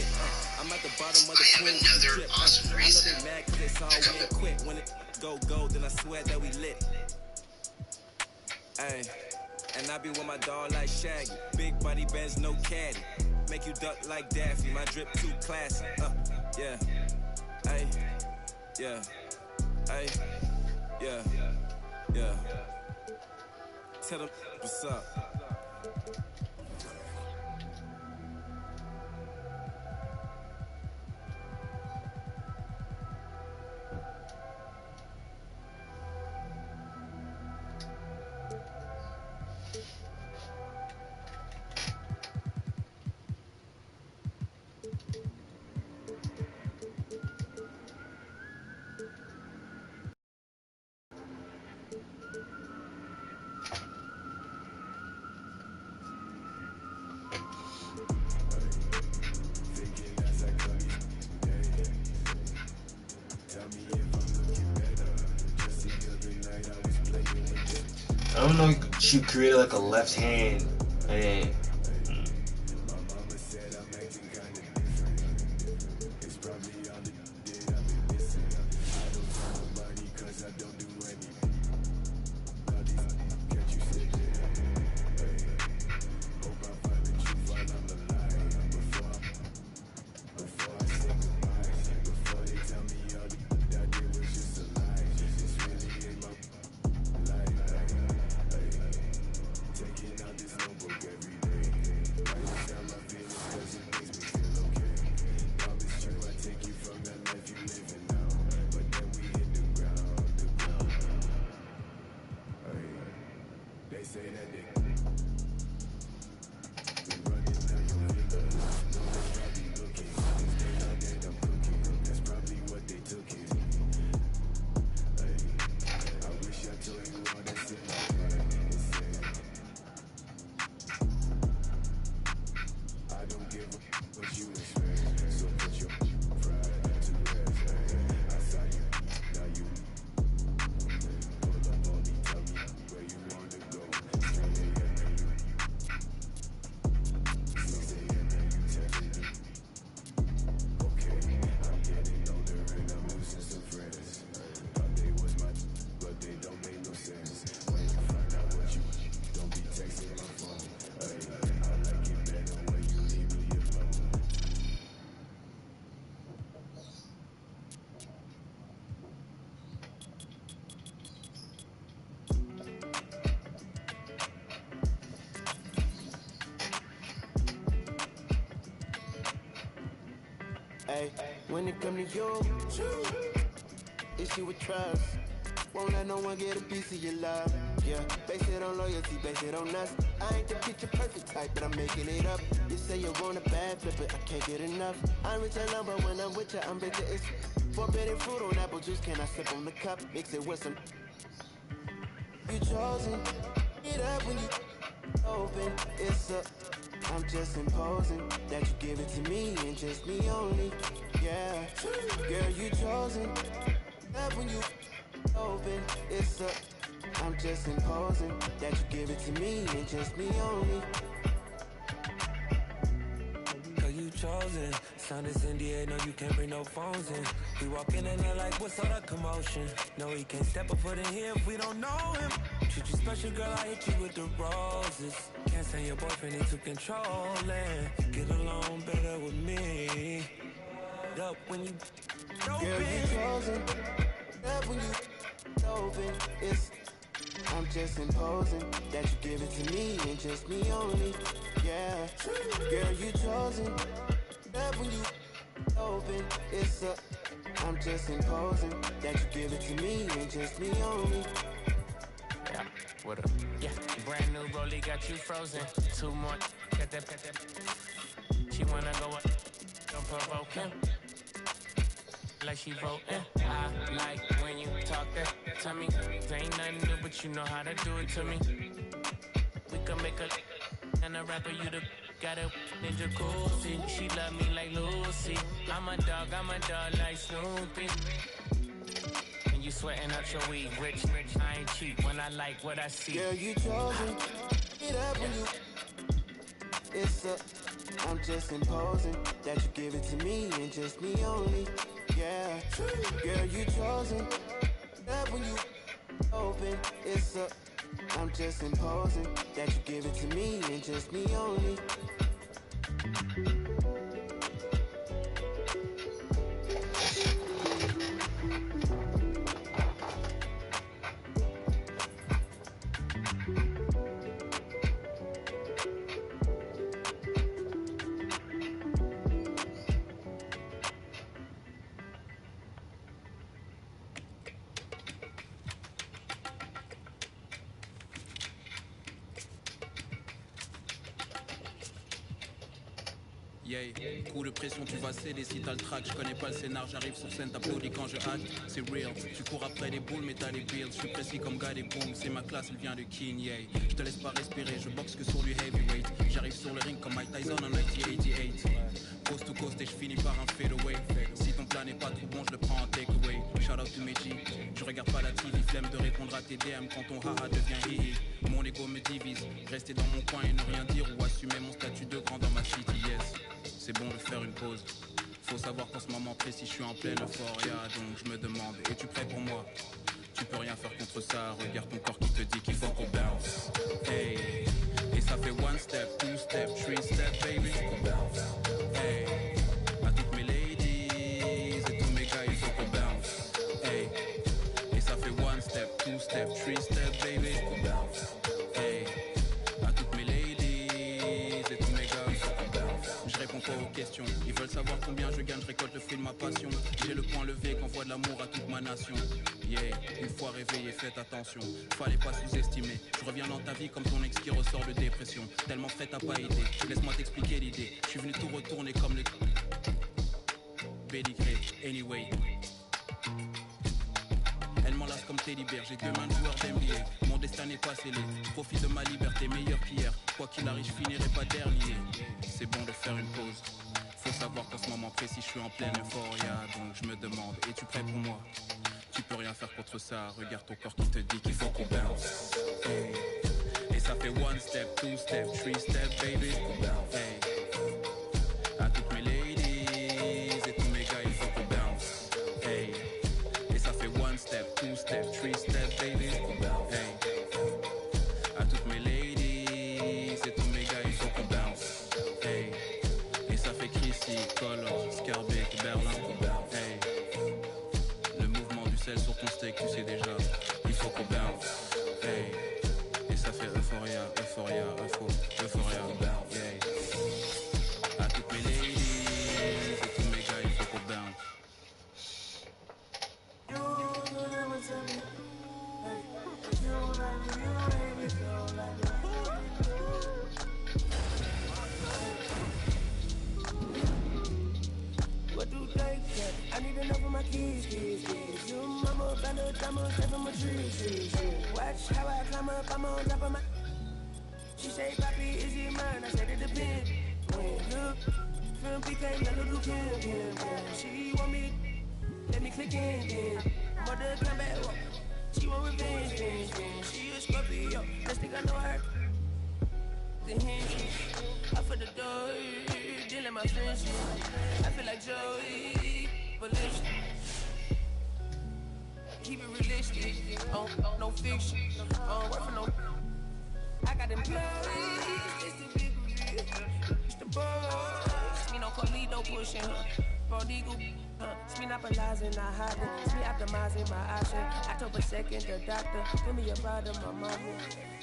shit. I'm at the bottom of the pool. Another awesome reason. I know they mad 'cause they saw we ain't quit. When it go gold, then I swear that we lit. Ay, and I be with my dog like Shaggy. Big body Benz, no caddy. Make you duck like Daffy. My drip too classy. Yeah. Ay, yeah. Ay, yeah. Yeah. Tell them what's up. I don't know, she created like a left hand and when it come to you, it's you with trust. Won't let no one get a piece of your love. Yeah, base it on loyalty, base it on us. I ain't the picture perfect type, but I'm making it up. You say you want a bad flip it, I can't get enough. I reach a number when I'm with you, I'm bitter. It's forbidden fruit on apple juice. Can I sip on the cup? Mix it with some. You chosen, get up when you open. It's a. I'm just imposing that you give it to me and just me only. Yeah, girl, you chosen. Love when you open. It's a. I'm just imposing that you give it to me and just me only. Cause you chosen. Sound is in the air, no, you can't bring no phones in. We walk in and they're like, what's all that commotion? No, he can't step a foot in here if we don't know him. Treat you special, girl, I hit you with the roses. Can't stand your boyfriend, he too controlling. Get along better with me. Up when you girl, you chosen. Love when you open. It's I'm just imposing that you give it to me and just me only. Yeah, girl, you chosen. Love when you open. It's a. I'm just imposing that you give it to me and just me only. Yeah, what up? Yeah, brand new rollie got you frozen. 2 more, got that. She wanna go up, don't provoke him. Like she voting. I like when you talk that to me. There ain't nothing new, but you know how to do it to me. We can make a and a rapper, you the got a ninja coolsy. She love me like Lucy. I'm a dog like Snoopy. And you sweating out your weed, rich, I ain't cheap. When I like what I see. Girl, you chosen. Get up when you. It's a. I'm just imposing that you give it to me and just me only. Yeah, girl, you chosen. Love when you open, it's a. I'm just imposing that you give it to me and just me only. Yeah. Coup de pression, tu vas céder si t'as le track. Je connais pas le scénar, j'arrive sur scène, t'applaudis quand je hack. C'est real, tu cours après les boules, mais t'as les builds. Je suis précis comme gars des booms, c'est ma classe, elle vient de King, yeah. Je te laisse pas respirer, je boxe que sur du heavyweight. J'arrive sur le ring comme Mike Tyson en 1988. Coast to coast et je finis par un fadeaway. Si ton plan n'est pas trop bon, je le prends en takeaway. Shout out to Meji, je regarde pas la TV, flemme de répondre à tes DM quand ton haha devient hihi. Mon ego me divise, rester dans mon coin et ne rien dire ou assumer mon statut de grand dans ma city, yes. C'est bon de faire une pause. Faut savoir qu'en ce moment précis, je suis en pleine euphoria. Donc je me demande, es-tu prêt pour moi? Tu peux rien faire contre ça. Regarde ton corps qui te dit qu'il faut qu'on bounce. Hey, et ça fait one step, two step, three step, baby. Hey, à toutes mes ladies et tous mes gars, il faut qu'on bounce. Hey, et ça fait one step, two step, three step, baby. Hey, à toutes mes ladies et tous mes gars, il faut qu'on bounce. Je réponds pas aux questions. Ils veulent savoir combien je gagne, je récolte le fruit de ma passion. J'ai le point levé qu'envoie de l'amour à toute ma nation. Yeah, une fois réveillé, faites attention. Fallait pas sous-estimer. Je reviens dans ta vie comme ton ex qui ressort de dépression. Tellement frais t'as pas été. Laisse-moi t'expliquer l'idée. Je suis venu tout retourner comme le pédigré. Anyway. Elle m'enlace comme Teddy Bear, j'ai 2 mains de joueur d'NBA. Mon destin n'est pas scellé, je profite de ma liberté, meilleur qu'hier. Quoi qu'il arrive, je finirai pas dernier. C'est bon de faire une pause. Faut savoir qu'en ce moment précis, je suis en pleine euphoria. Donc je me demande, es-tu prêt pour moi? Tu peux rien faire contre ça, regarde ton corps qui te dit qu'il faut qu'on bounce. Hey. Et ça fait one step, two step, three step, baby. Hey. À toutes mes ladies et tous mes gars, il faut qu'on bounce. Hey. Et ça fait one step, two step, three step, baby. Hey. À toutes mes ladies et tous mes gars, il faut qu'on bounce. Hey. Et ça fait Chrissy, Color, Scarbeck, Berlin. Hey. Le mouvement du sel sur ton steak, tu sais déjà. Il faut qu'on bounce. Hey. Et ça fait euphoria, euphoria, euphoria. Yeah. À toutes mes ladies et tous mes gars, il faut qu'on bounce. What do they get? I need to know for my kids. You mama, found a diamond, step on my trees. Watch how I climb up, I'm on top of my. She say, Papi, is it mine? I said it depends. When look, from PK, little Kim. She want me, let me click in. Mother come back, she want revenge. She a Scorpio, let's think I know her. The hinge, I for the door, dealing my friendship. I feel like Joey, but listen. Keep it realistic, no fiction. Work for no. I got them bloodies, it's the big real. It's the boys, me no Colito no pushing her. Prodigal, it's me not monopolizing, not hiding. It's me optimizing my option. October 2nd, the doctor. Give me a ride of my mama.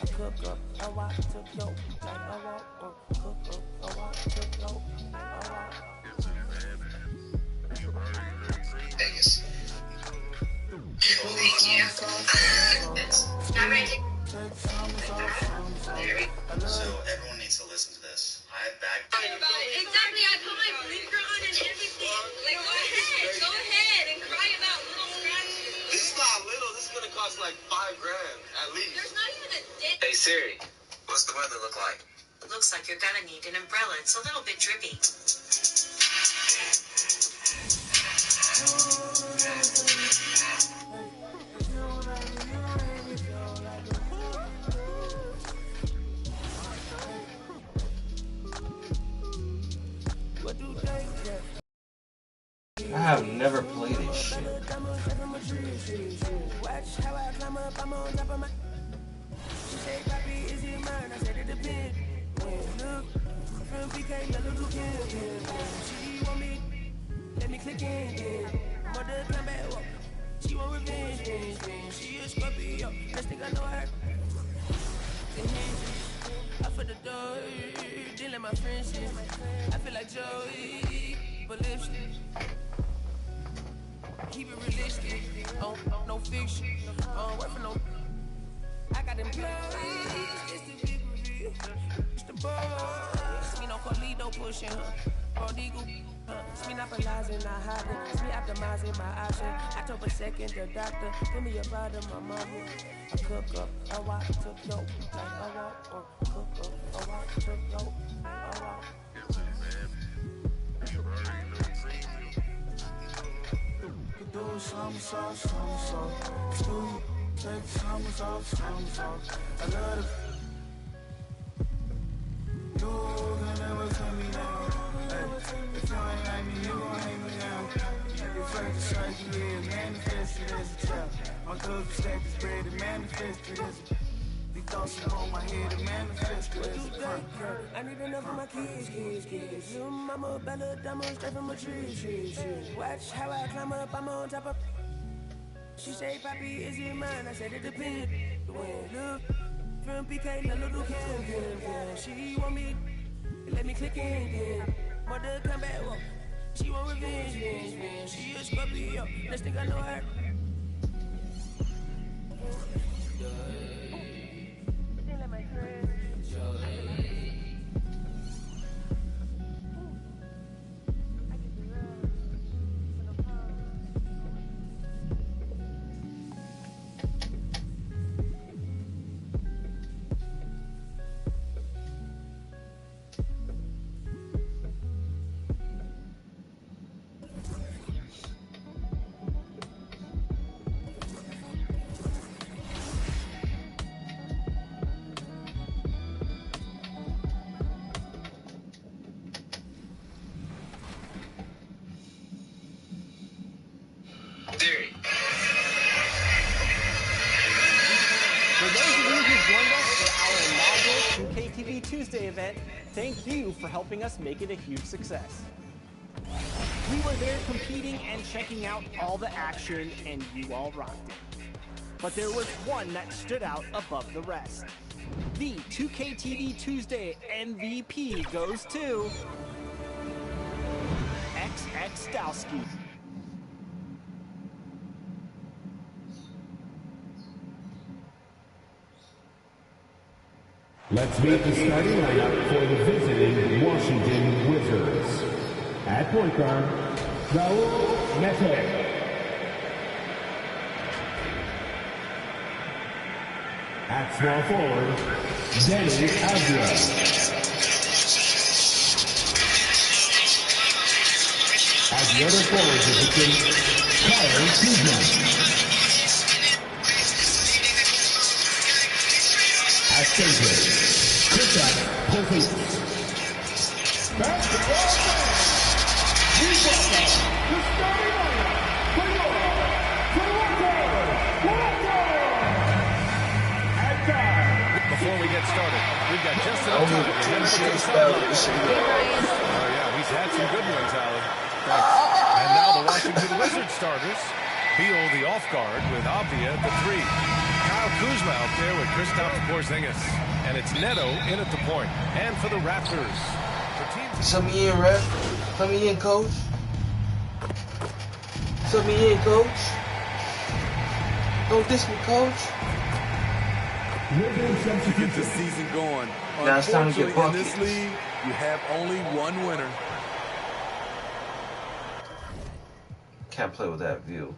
I cook up, I walk to go. Like I walk, cook up, I walk to go. I walk. Vegas. Thank you. I'm ready. So everyone needs to listen to this. I have back. Exactly. I put my blinker on and everything. Like, go ahead and cry about little scratches. This is not little. This is gonna cost like $5,000 at least. There's not even a dent. Hey Siri, what's the weather look like? It looks like you're gonna need an umbrella. It's a little bit drippy. I have never played this shit. Watch how I climb up, I'm on top of my. She say, Papi, is it mine? I said it depends. Look, from PK, little Kim. She want me, let me click in. Mother come back, she want revenge. She a Scorpio, let's think I know her. I for the door, didn't let my friends in. I feel like Joey, but lipstick. Keep it realistic, no fiction. Work for no. I got them employees, it's the big reveal. It's the boss, me no Carlito pushing her. Prodigal, it's me not monopolizing, not hiding. It's me optimizing my option. October 2nd, the doctor. Give me a ride of my mama. I cook up, I walk to yo. Like I walk, cook up, I walk to yo. I walk. Do somersault. Screw, take somersault. I love it. You can never turn me down. Hey, if you ain't like me, you gon' hang me down. Your first strike, you live, manifested as a child. My cousin stacked his bread and manifested as a big thoughts on my head and manifested as a front. I need enough for my kids. Little mama, Bella, diamond, straight from a tree. Watch how I climb up, I'm on top of. She say, Papi, is it mine? I said it depends. Look, from PK, little Kim. She want me, let me click in. Mother come back, she want revenge. She a Scorpio, let's think I know her. Didn't let my friends. Tuesday event, thank you for helping us make it a huge success. We were there competing and checking out all the action, and you all rocked it. But there was one that stood out above the rest. The 2KTV Tuesday MVP goes to XX Dowski. Let's meet the starting lineup for the visiting Washington Wizards. At point guard, Raul Neto. At small forward, Danny Avila. At the other forward position, Kyle Kuzma. At center, Kristaps Porzingis. Basketball game. We welcome the starting lineup for your Toronto Raptors. At guard. Before we get started, we've got just enough time to get into the Oh yeah, he's had some good ones, Alan. Thanks. And now the Washington Wizards starters. Beal the off guard with Avdia at the 3. Kyle Kuzma out there with Kristaps Porzingis. And it's Neto in at the point. And for the Raptors. Sub me in, ref. Sub me in, coach. Sub me in, coach. Don't diss me, coach. To get this season going. Now it's time to get in this league, you have only one winner. Can't play with that view.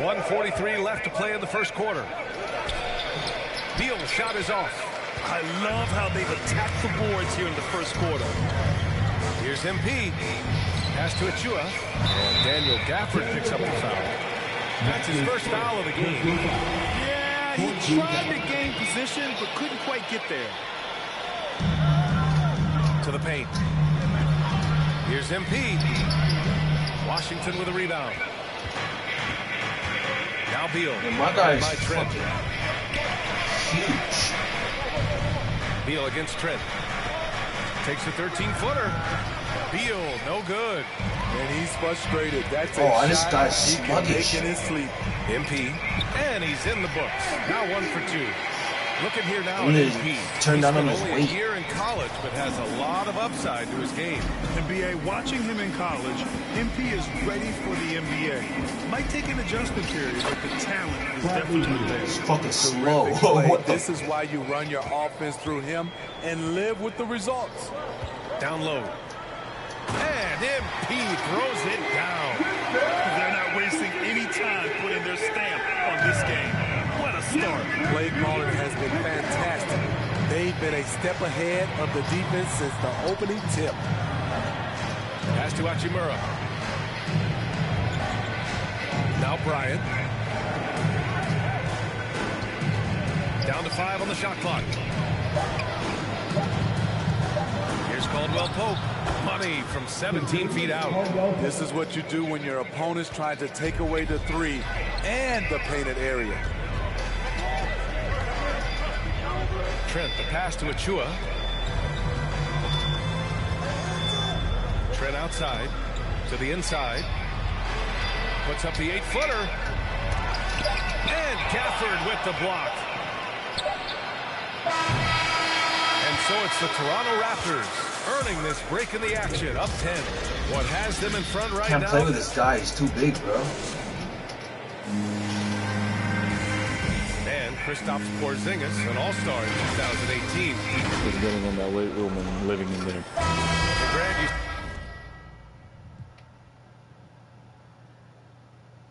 .143 left to play in the first quarter. Beal shot is off. I love how they've attacked the boards here in the first quarter. Here's MP. Pass to Achua. And Daniel Gafford picks up the foul. That's his first foul of the game. Yeah, he tried to gain position, but couldn't quite get there. To the paint. Here's MP. Washington with a rebound. Now Beal. And my guy is Trent. Huge. Beal against Trent. Takes a 13-footer. Beal, no good. And he's frustrated. That's a and this shot guy's he can make sluggish. in his sleep. MP. And he's in the books. Now 1 for 2. Looking here now And at he MP. turned down on He's his only a weight. year in college, but has a lot of upside to his game. NBA, watching him in college, MP is ready for the NBA. Might take an adjustment period, but the talent is definitely there. He's fucking slow. Play. What the This is why you run your offense through him and live with the results. Down low. And MP throws it down. They're not wasting any time putting their stamp on this game. What a start. Play calling has been fantastic. They've been a step ahead of the defense since the opening tip. Pass to Hachimura. Now Bryant. Down to 5 on the shot clock. Here's Caldwell Pope. Money from 17 feet out. This is what you do when your opponent's trying to take away the 3 and the painted area. Trent, the pass to Achua. Trent outside to the inside. Puts up the 8-footer. And Gafford with the block. And so it's the Toronto Raptors earning this break in the action, up 10. What has them in front right now? Can't play with this guy. He's too big, bro. And Kristaps Porzingis, an All-Star in 2018. Just getting in that weight room and living in there. And Grant, you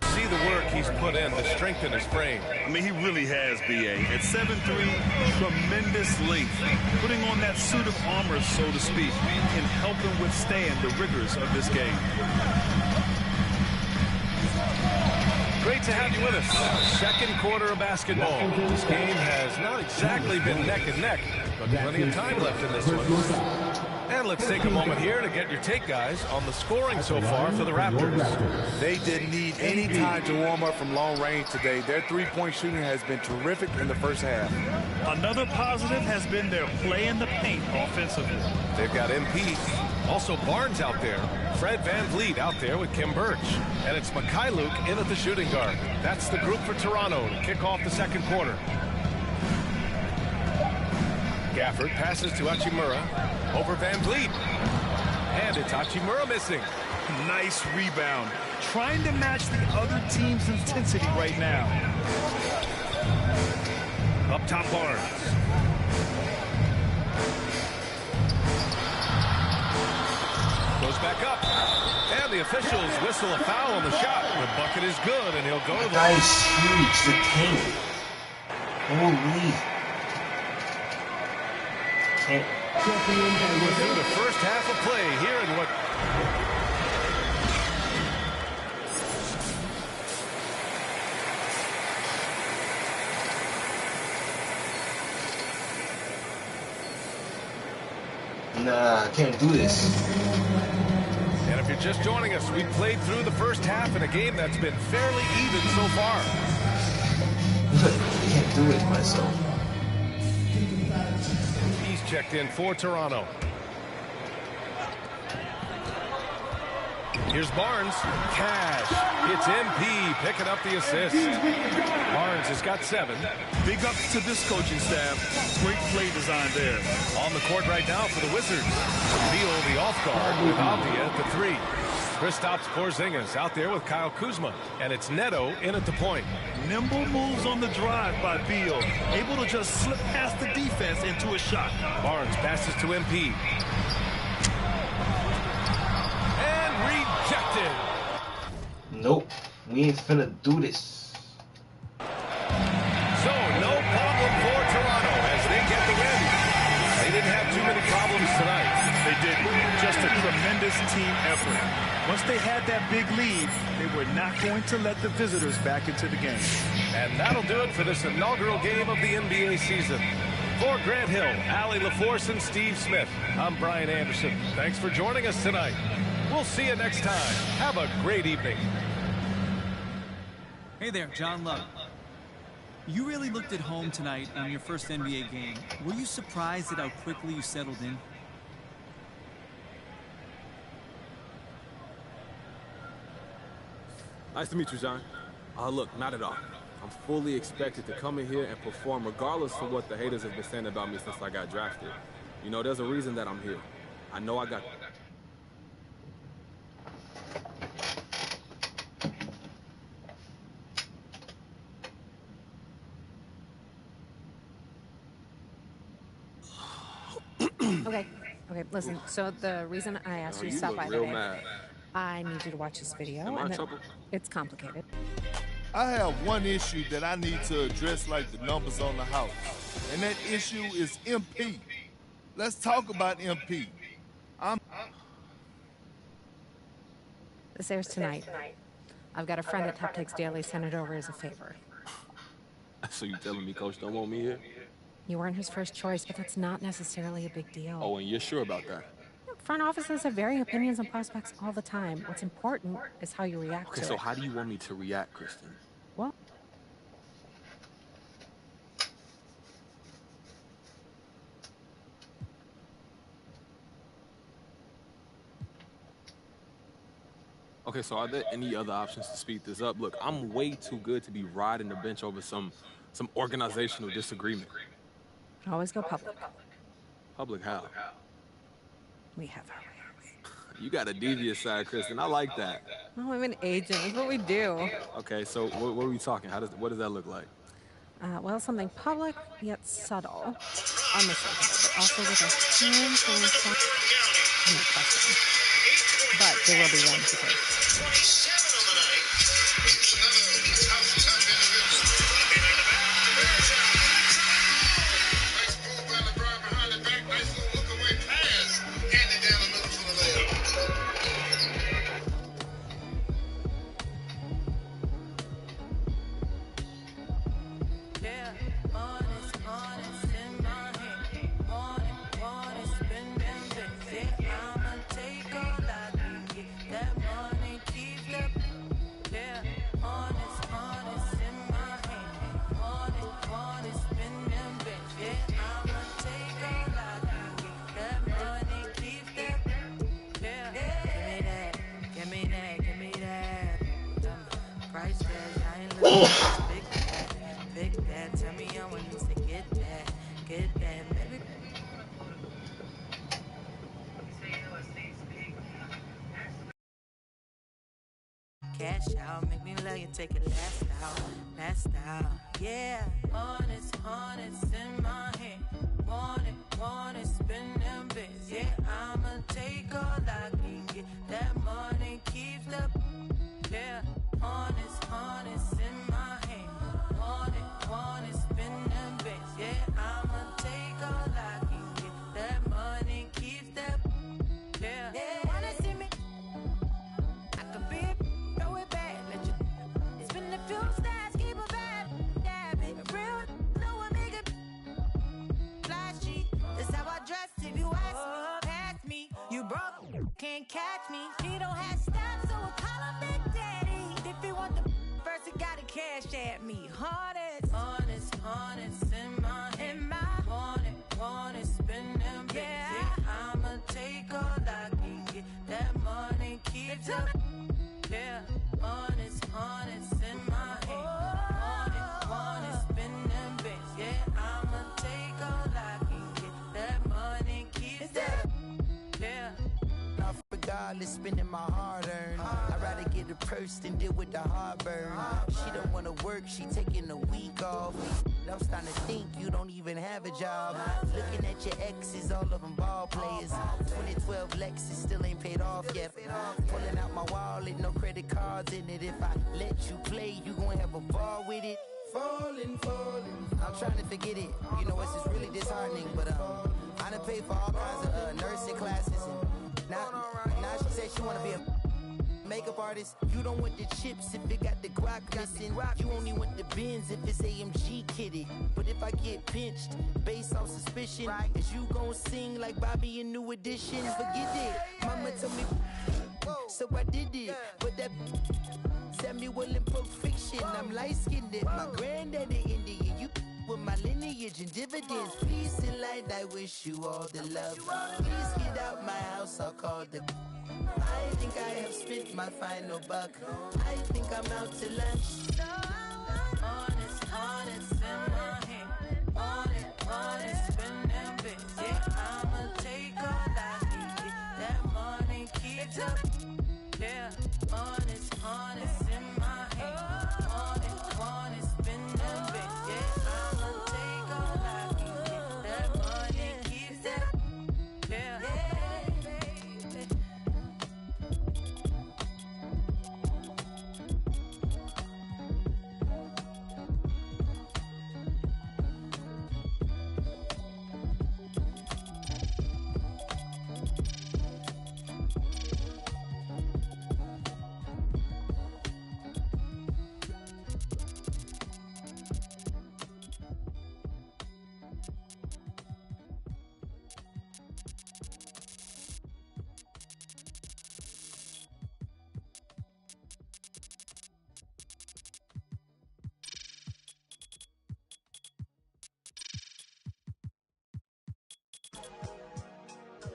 see the work he's put in to strengthen his frame. I mean, he really has, B.A. At 7'3", tremendous length. Putting on that suit of armor, so to speak, can help him withstand the rigors of this game. Great to have you with us. Second quarter of basketball. This game has not exactly been neck and neck, but plenty of time left in this one. And let's take a moment here to get your take, guys, on the scoring so far for the Raptors. They didn't need any time to warm up from long range today. Their three-point shooting has been terrific in the first half. Another positive has been their play in the paint offensively. They've got MP. Also Barnes out there. Fred VanVleet out there with Kim Birch. And it's Mikhailuk in at the shooting guard. That's the group for Toronto to kick off the second quarter. Gafford passes to Hachimura over VanVleet. And it's Hachimura missing. Nice rebound. Trying to match the other team's intensity right now. Up top Barnes. Goes back up. And the officials whistle a foul on the shot. The bucket is good, and he'll go to the... That is huge. The tank. Holy. Can't... We're through the first half of play here in what... Nah, I can't do this. And if you're just joining us, we played through the first half in a game that's been fairly even so far. I can't do it myself. He's checked in for Toronto. Here's Barnes. Cash. It's MP picking up the assist. Barnes has got 7. Big ups to this coaching staff. Great play design there. On the court right now for the Wizards. Beal the off guard with Avdia at the 3. Kristaps Porzingis out there with Kyle Kuzma. And it's Neto in at the point. Nimble moves on the drive by Beal. Able to just slip past the defense into a shot. Barnes passes to MP. Rejected. Nope. We ain't finna do this. So, no problem for Toronto as they get the win. They didn't. Just a tremendous team effort. Once they had that big lead, they were not going to let the visitors back into the game. And that'll do it for this inaugural game of the NBA season. For Grant Hill, Allie LaForce, and Steve Smith, I'm Brian Anderson. Thanks for joining us tonight. We'll see you next time. Have a great evening. Hey there, John Love. You really looked at home tonight on your first NBA game. Were you surprised at how quickly you settled in? Nice to meet you, John. Look, not at all. I'm fully expected to come in here and perform regardless of what the haters have been saying about me since I got drafted. You know, there's a reason that I'm here. I know I got... Okay, listen, so the reason I asked you to stop by today, I need you to watch this video. Am I in trouble? It's complicated. I have one issue that I need to address like the numbers on the house, and that issue is MP. Let's talk about MP. This airs tonight. I've got a friend at Top Takes Daily sent it over as a favor. So you telling me Coach don't want me here? You weren't his first choice, but that's not necessarily a big deal. Oh, and you're sure about that? Front offices have varying opinions on prospects all the time. What's important is how you react to it. Okay, so how do you want me to react, Kristen? Well, okay, so are there any other options to speed this up? Look, I'm way too good to be riding the bench over some organizational disagreement. Always go public. Public how? We have our ways. You got a devious side, Kristen. I like that. Oh, I'm an agent. That's what we do. Okay, so what are we talking? What does that look like? Well, something public yet subtle, unmistakable, but also with a handful of no question. But there will be one to take. Cash out, make me love you, take it last out, yeah. Honest in my hand, want it, spend them bits, yeah. I'ma take all I can get, that money keeps the, yeah. Honest in my hand, want it, spend them bits, yeah. I'ma take all I can get, that money keeps the, yeah. Wanna see me? I could be throw it back, let you spin a few stars, keep a vibe, dab it, real, no one make it flashy. That's how I dress. If you ask me, pass me, you broke, can't catch me. He don't have stats, so I call him Big Daddy. If he want the first, he gotta cash at me. Honest in my hand, want it, spin them bits. Yeah, I'ma take all I can get, that money keeps up. Yeah, honest in my hand, want it, spin them bits. Yeah, I'ma take all I can get, that money keeps up. Yeah. Regardless, spending my hard-earned, I'd rather get a purse than deal with the heartburn. She don't wanna work, she taking a week off. I'm starting to think you don't even have a job. Looking at your exes, all of them ball players. 2012 Lexus still ain't paid off yet. Pulling out my wallet, no credit cards in it. If I let you play, you gon' have a ball with it. Falling. I'm trying to forget it. You know, it's just really disheartening, but I done paid for all kinds of nursing classes. You wanna be a makeup artist? You don't want the chips if it got the guac missing. You only want the Benz if it's AMG kitted. But if I get pinched based on suspicion, is you gon' sing like Bobby in New Edition? Forget it. Mama told me, so I did it. But that Samuel in Pulp Fiction, I'm light-skinned. My granddaddy Indian, you with my lineage and dividends. Please in light, I wish you all the love. Please get out my house, I'll call the. I think I have spent my final buck. I think I'm out to lunch. Honest in my hand. Honest, spend them bits. Yeah, I'ma take all I need. That money keeps up. Yeah, honest in my hand. Honest, spend them bits. Yeah, I'ma take all I need. That money keeps up. Yeah.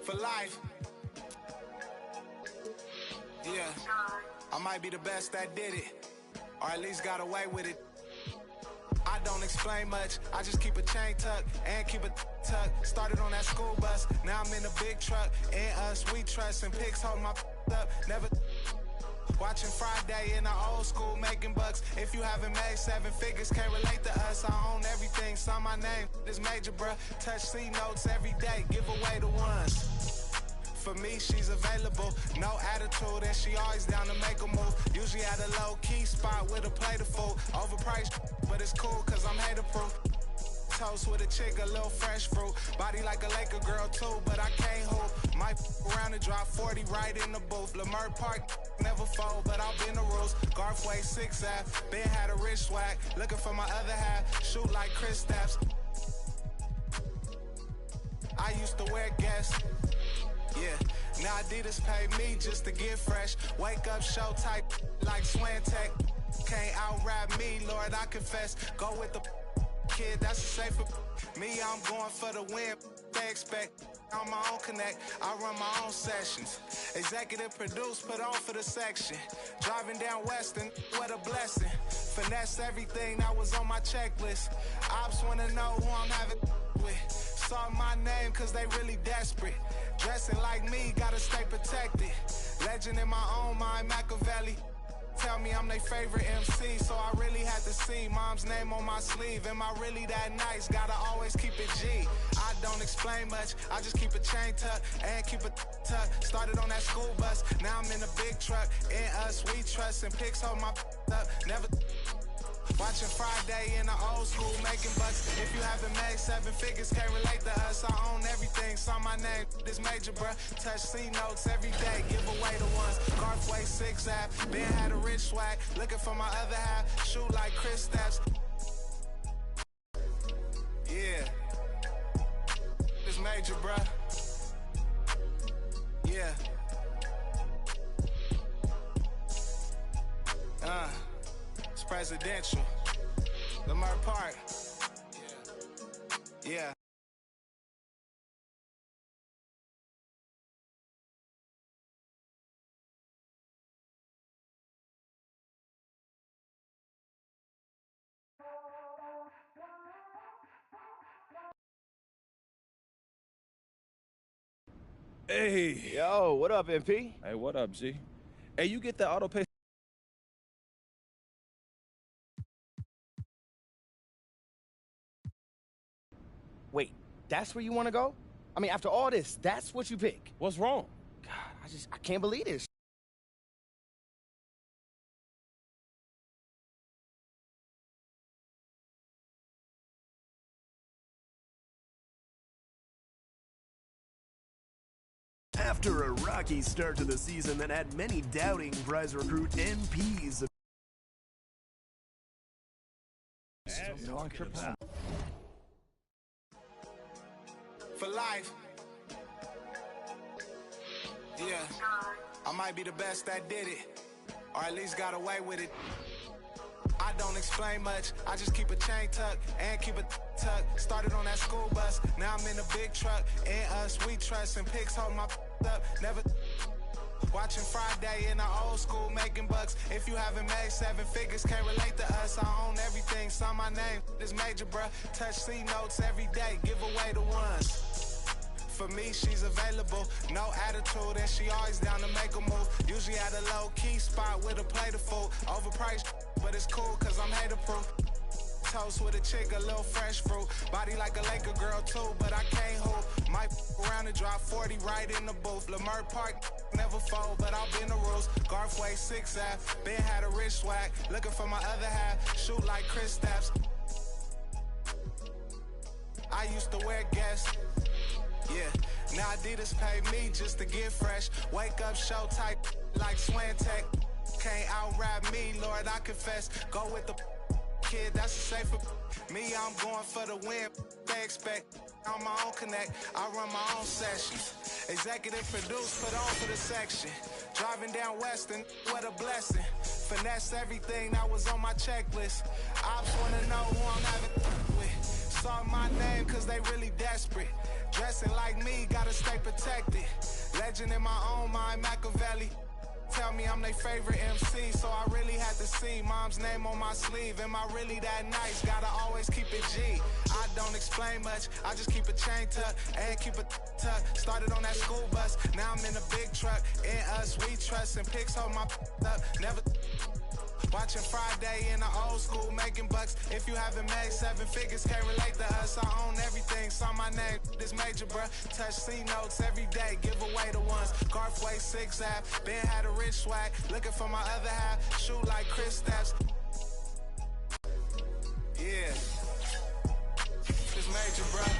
For life. Yeah, I might be the best that did it, or at least got away with it. I don't explain much, I just keep a chain tucked and keep a tuck. Started on that school bus, now I'm in a big truck. And us, we trust, and pigs hold my up. Never watching Friday in the old school, making bucks. If you haven't made 7 figures, can't relate to us. I own everything, sign my name, this major, bruh. Touch C notes every day, give away the ones. For me, she's available, no attitude, and she always down to make a move. Usually at a low-key spot with a plate of food. Overpriced, but it's cool, cause I'm hater-proof. Toast with a chick, a little fresh fruit. Body like a Laker girl too, but I can't hoop. Might around and drop 40 right in the booth. Lamar Park, never fold, but I'll bend the rules. Garthway 6 Ave, Ben had a rich swag. Looking for my other half, shoot like Chris Stapps. I used to wear Guess. Yeah, now Adidas pay me just to get fresh. Wake up, show type like Swantech. Can't out-rap me, Lord, I confess. Go with the kid, that's a safer. Me, I'm going for the win. They expect on my own connect. I run my own sessions. Executive produce, put on for the section. Driving down Western, what a blessing. Finesse everything that was on my checklist. Ops wanna know who I'm having with. Saw my name cause they really desperate. Dressing like me, gotta stay protected. Legend in my own mind, Machiavelli. Tell me I'm their favorite MC, so I really had to see mom's name on my sleeve. Am I really that nice? Gotta always keep it G. I don't explain much, I just keep a chain tuck and keep a tuck. Started on that school bus, now I'm in a big truck. In us, we trust, and pigs hold my up. Never watching Friday in the old school, making bucks. If you haven't made 7 figures, can't relate to us. I own everything, saw my name, this major, bruh. Touch C notes every day, give away the ones. Garthway 6 Ave, Ben had a rich swag. Looking for my other half, shoot like Chris Stapps. Yeah, this major, bruh. Yeah. It's presidential. Lamar Park. Yeah. Hey. Yo, what up, MP? Hey, what up, G? Hey, you get that auto pay. Wait, that's where you want to go? I mean, after all this, that's what you pick? What's wrong? God, I can't believe this. After a rocky start to the season that had many doubting prize recruit MPs. For life. Yeah, I might be the best that did it, or at least got away with it. I don't explain much, I just keep a chain tuck and keep a tuck. Started on that school bus, now I'm in a big truck. In us, we trust, and pigs hold my up. Never watching Friday in the old school, making bucks. If you haven't made 7 figures, can't relate to us. I own everything, sign my name, this major, bruh. Touch C notes every day, give away the ones. For me, she's available, no attitude, and she always down to make a move. Usually at a low-key spot with a plate of food. Overpriced, but it's cool, cause I'm hater-proof. Toast with a chick, a little fresh fruit. Body like a Laker girl, too, but I can't hoop. Might around and drop 40 right in the booth. Lamar Park, never fold, but I'll bend the rules. Garthway 6 Ave, Ben had a rich swag. Looking for my other half, shoot like Chris Stapps. I used to wear Guess. Yeah, now Adidas pay me just to get fresh. Wake up, show type like Swantech. Can't out-rap me, Lord, I confess. Go with the kid, that's a safer. Me, I'm going for the win. They expect on my own connect. I run my own sessions. Executive produce, put on for the section. Driving down Western, what a blessing. Finesse everything that was on my checklist. Ops wanna know who I'm having with. Saw my name cause they really desperate. Dressing like me, gotta stay protected. Legend in my own mind, Machiavelli. Tell me I'm their favorite MC, so I really had to see mom's name on my sleeve. Am I really that nice? Gotta always keep it G. I don't explain much, I just keep a chain tuck and keep a tuck. Started on that school bus, now I'm in a big truck. In us, we trust, and pigs hold my up. Never watching Friday in the old school, making bucks. If you haven't made 7 figures, can't relate to us. I own everything, saw my name, this major, bruh. Touch C notes every day, give away the ones. Garthway 6 Ave, Ben had a rich swag. Looking for my other half, shoot like Chris Stapps. Yeah, this major, bruh.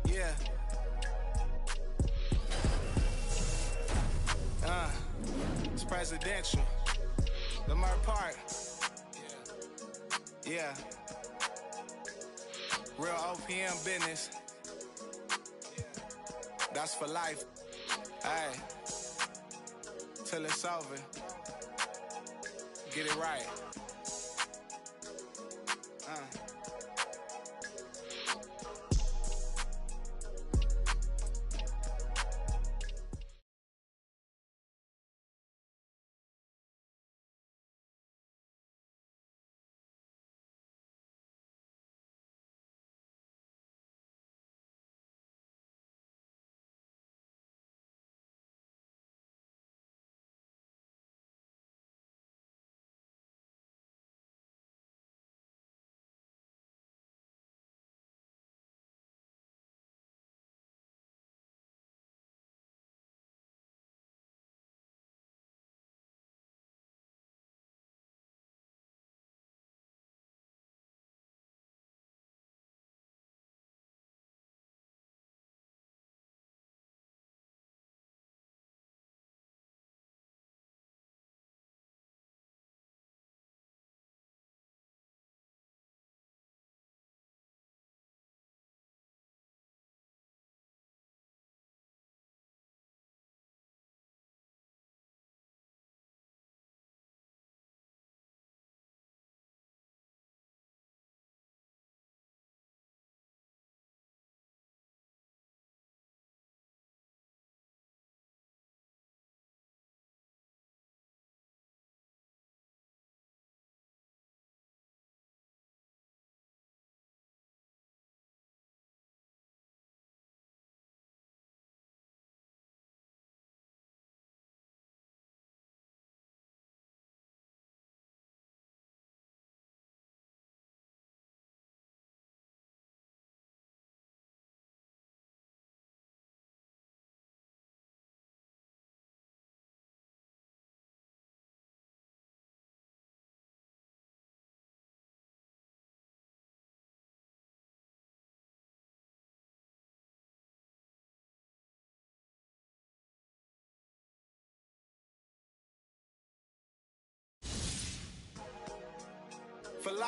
Yeah. It's presidential. Lamar Park. Yeah. Real OPM business. That's for life. Hey. Till it's over. Get it right.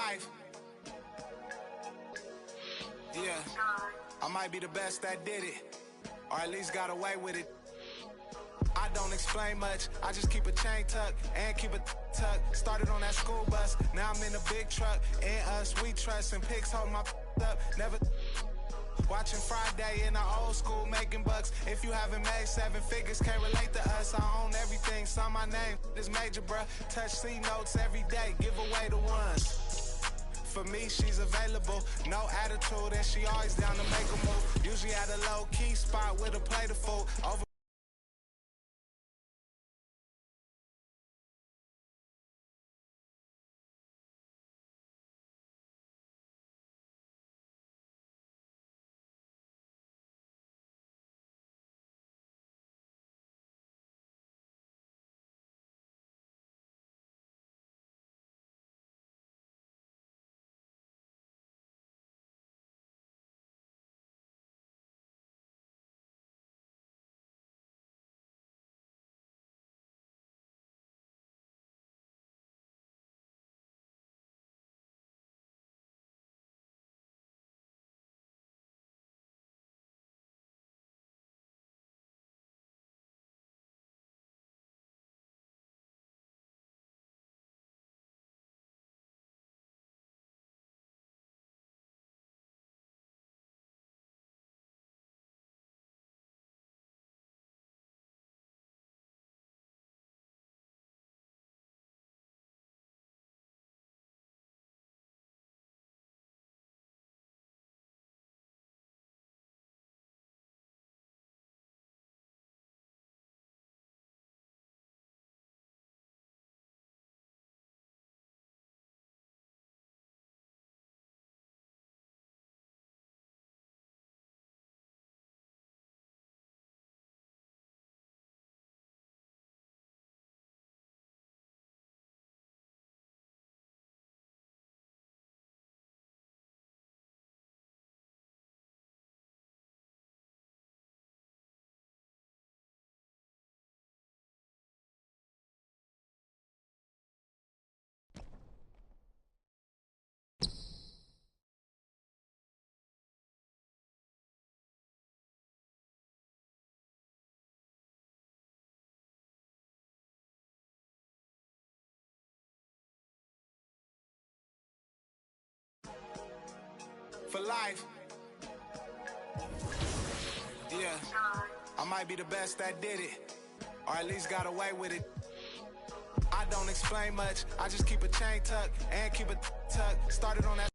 life. Yeah, I might be the best that did it, or at least got away with it. I don't explain much, I just keep a chain tuck and keep a tuck. Started on that school bus, now I'm in a big truck. And us, we trust, and pigs hold my up. Never watching Friday in the old school, making bucks. If you haven't made 7 figures, can't relate to us. I own everything, sign my name, this major, bruh. Touch C notes every day, give away the ones. For me, she's available, no attitude, and she always down to make a move. Usually at a low-key spot with a plate of food. Over for life. Yeah, I might be the best that did it, or at least got away with it. I don't explain much, I just keep a chain tuck and keep a tuck. Started on that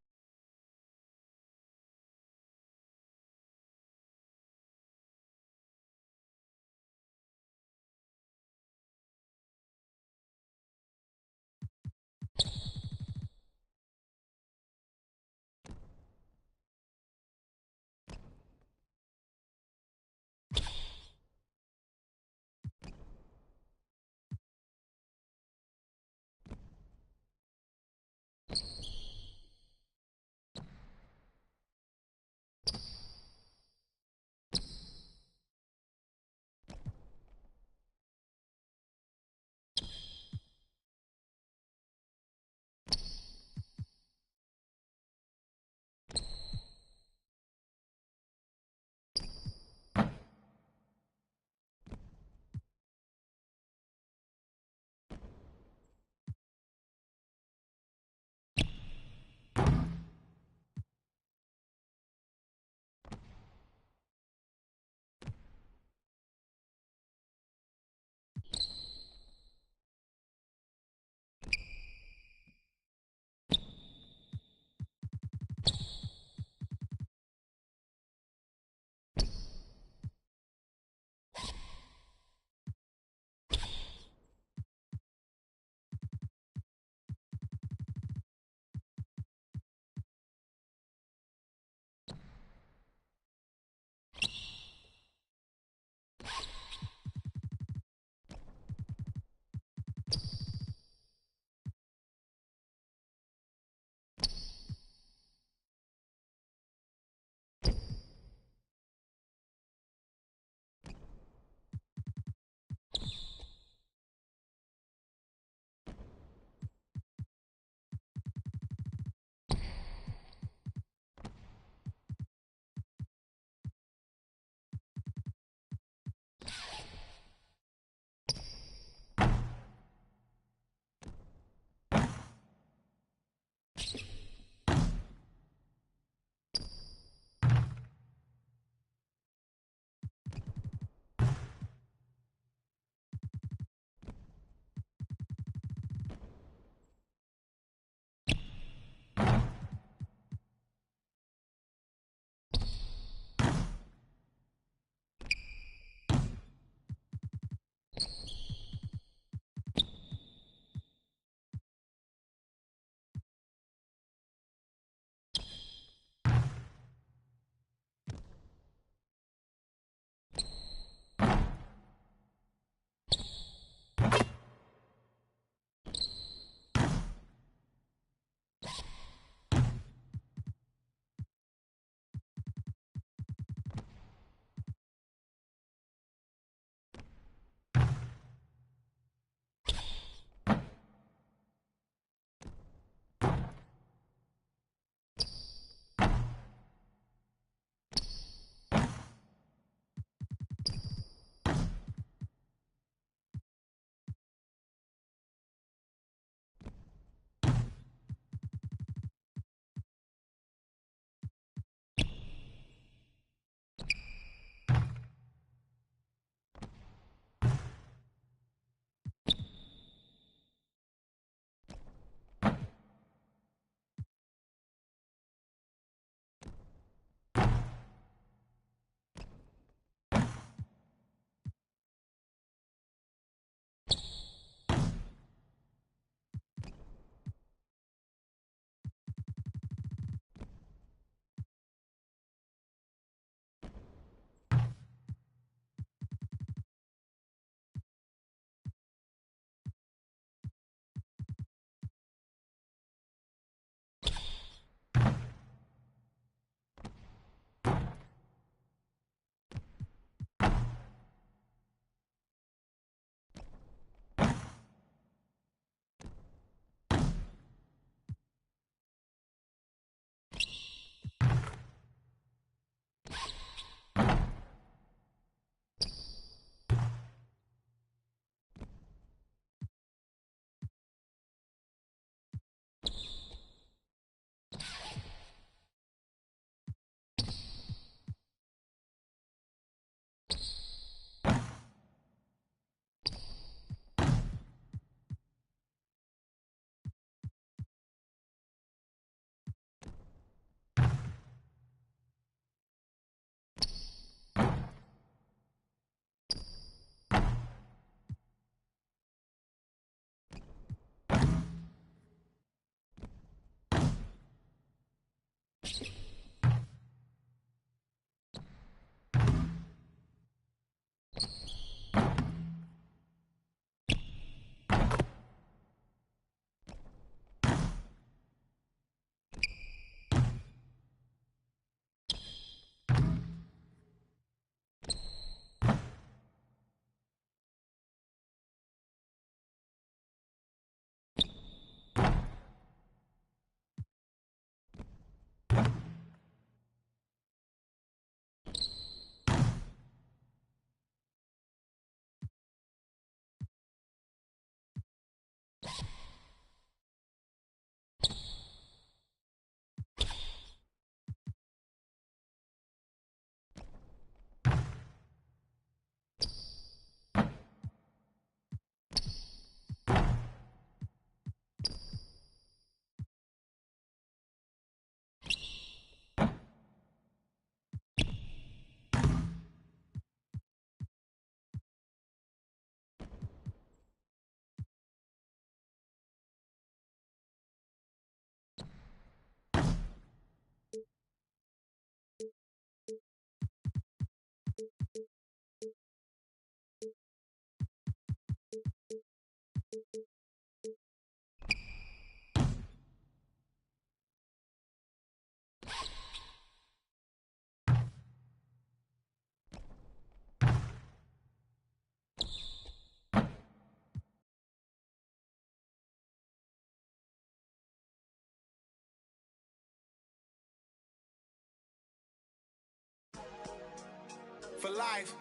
life.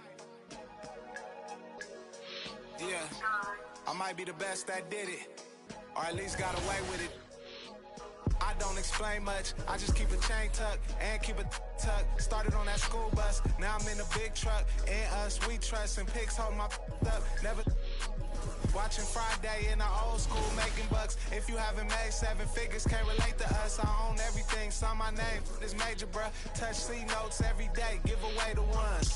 Yeah, I might be the best that did it, or at least got away with it. I don't explain much, I just keep a chain tucked and keep a tuck. Started on that school bus, now I'm in a big truck. And us, we trust, and pigs hold my up. Never watching Friday in the old school, making bucks. If you haven't made 7 figures, can't relate to us. I own everything, sign my name, this major, bruh. Touch C notes every day, give away the ones.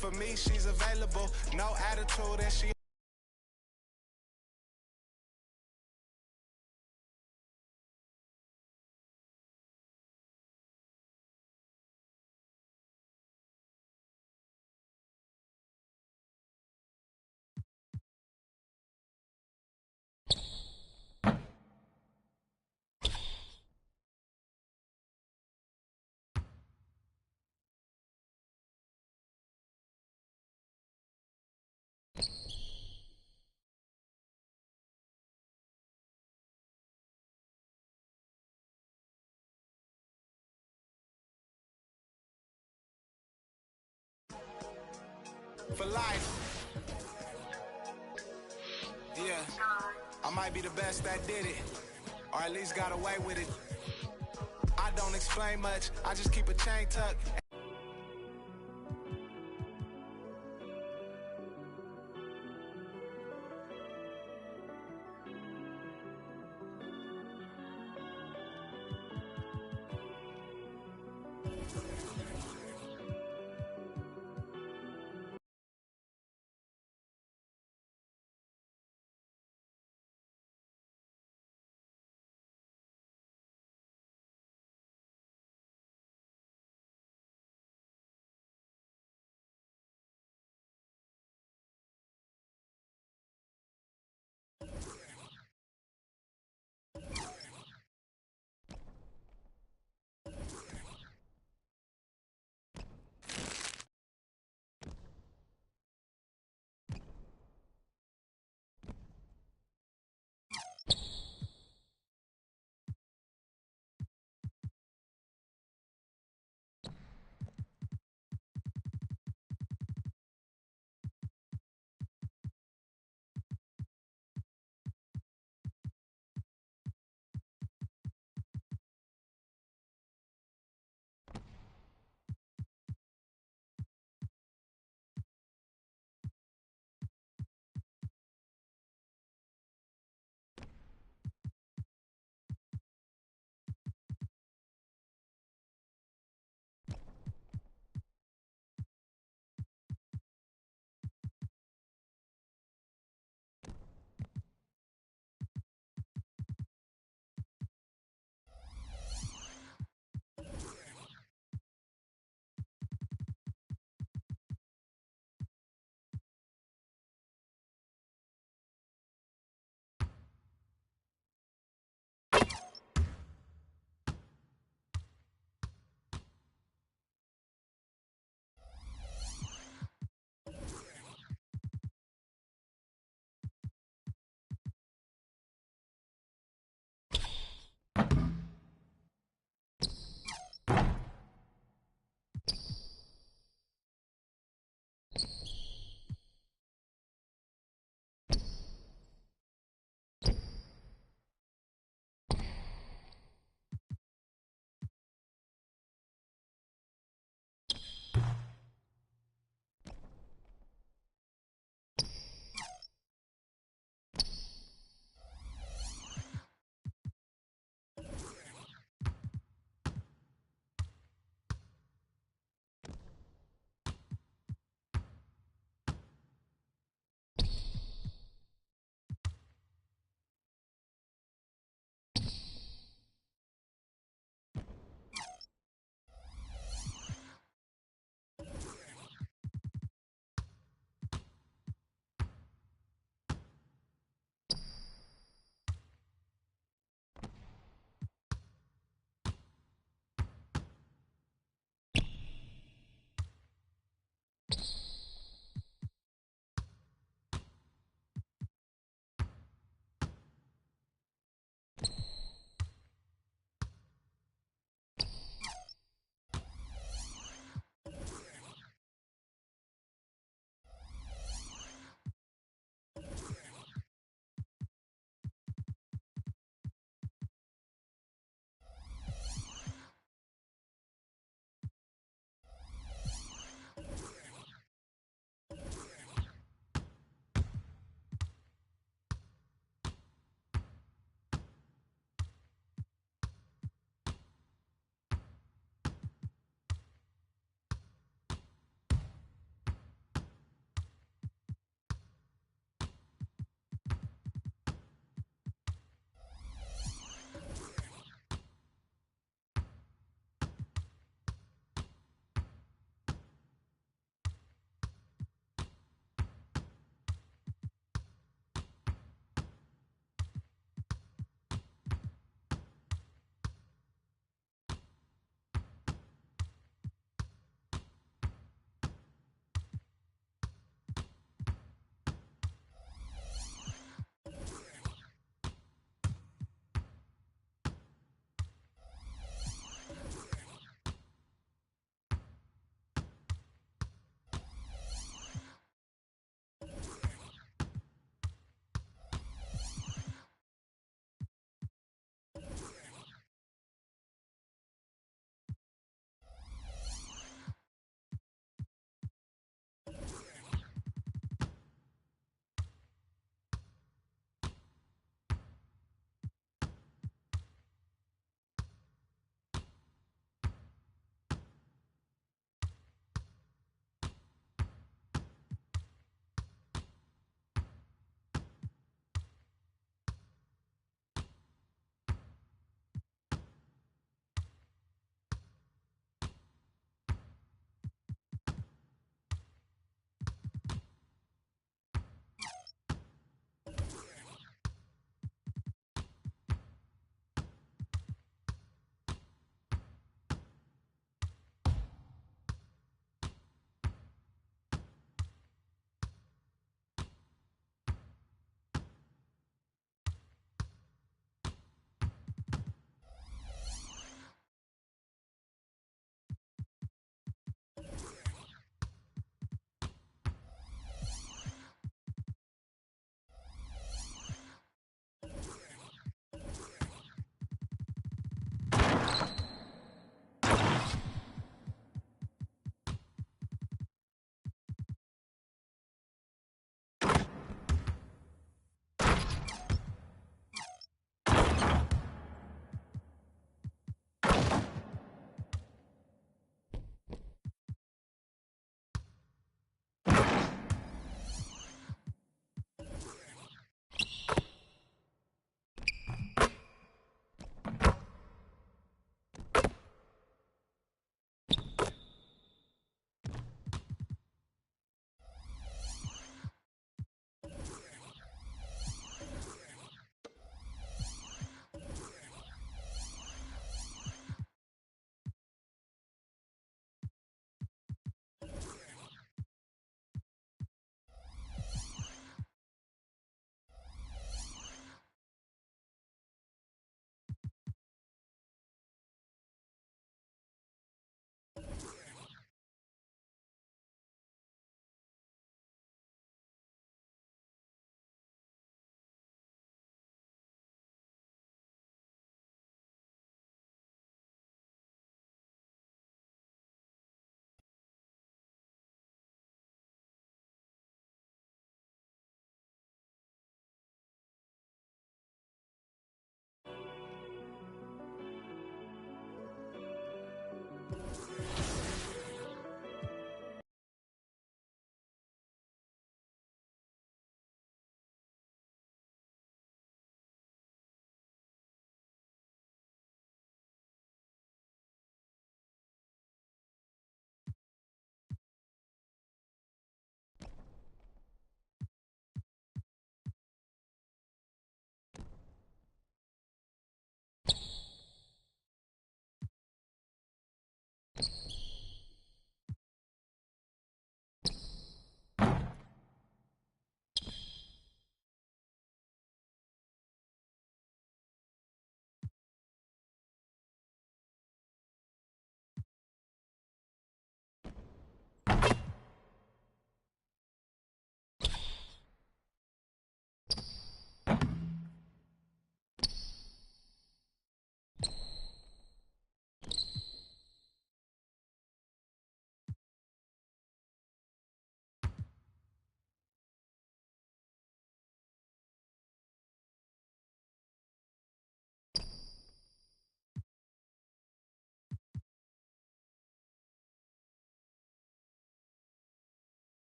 For me, she's available, no attitude, and she for life. Yeah, I might be the best that did it, or at least got away with it. I don't explain much, I just keep a chain tucked.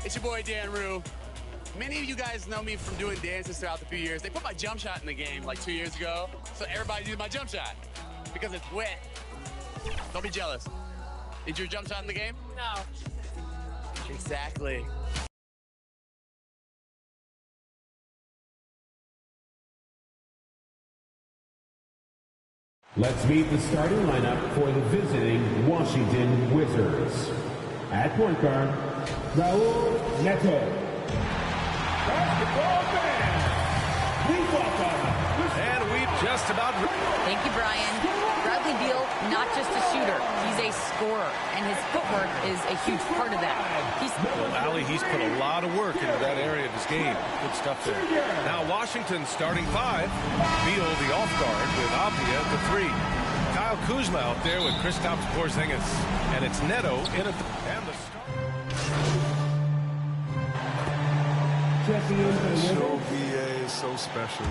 It's your boy, Dan Rue. Many of you guys know me from doing dances throughout the few years. They put my jump shot in the game like 2 years ago, so everybody uses my jump shot because it's wet. Don't be jealous. Is your jump shot in the game? No. Exactly. Let's meet the starting lineup for the visiting Washington Wizards. At point guard, Raul Neto. Basketball fans, we welcome. And we've just about... Thank you, Brian. Bradley Beal, not just a shooter, he's a scorer, and his footwork is a huge part of that. Allie, he's put a lot of work into that area of his game. Good stuff there. Now Washington's starting five. Beal, the off guard, with Apia at the three. Kyle Kuzma out there with Kristaps Porzingis. And it's Neto in at the... And the start. Show VA is so special.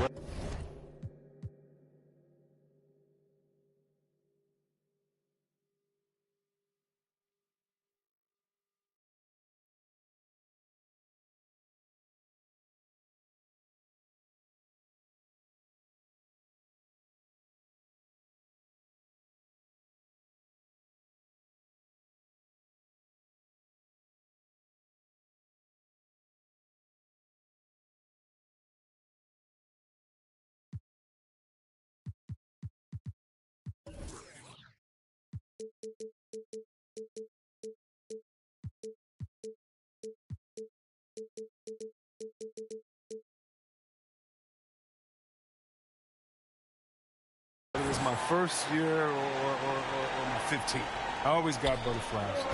Whether it's my first year or my 15th, I always got butterflies.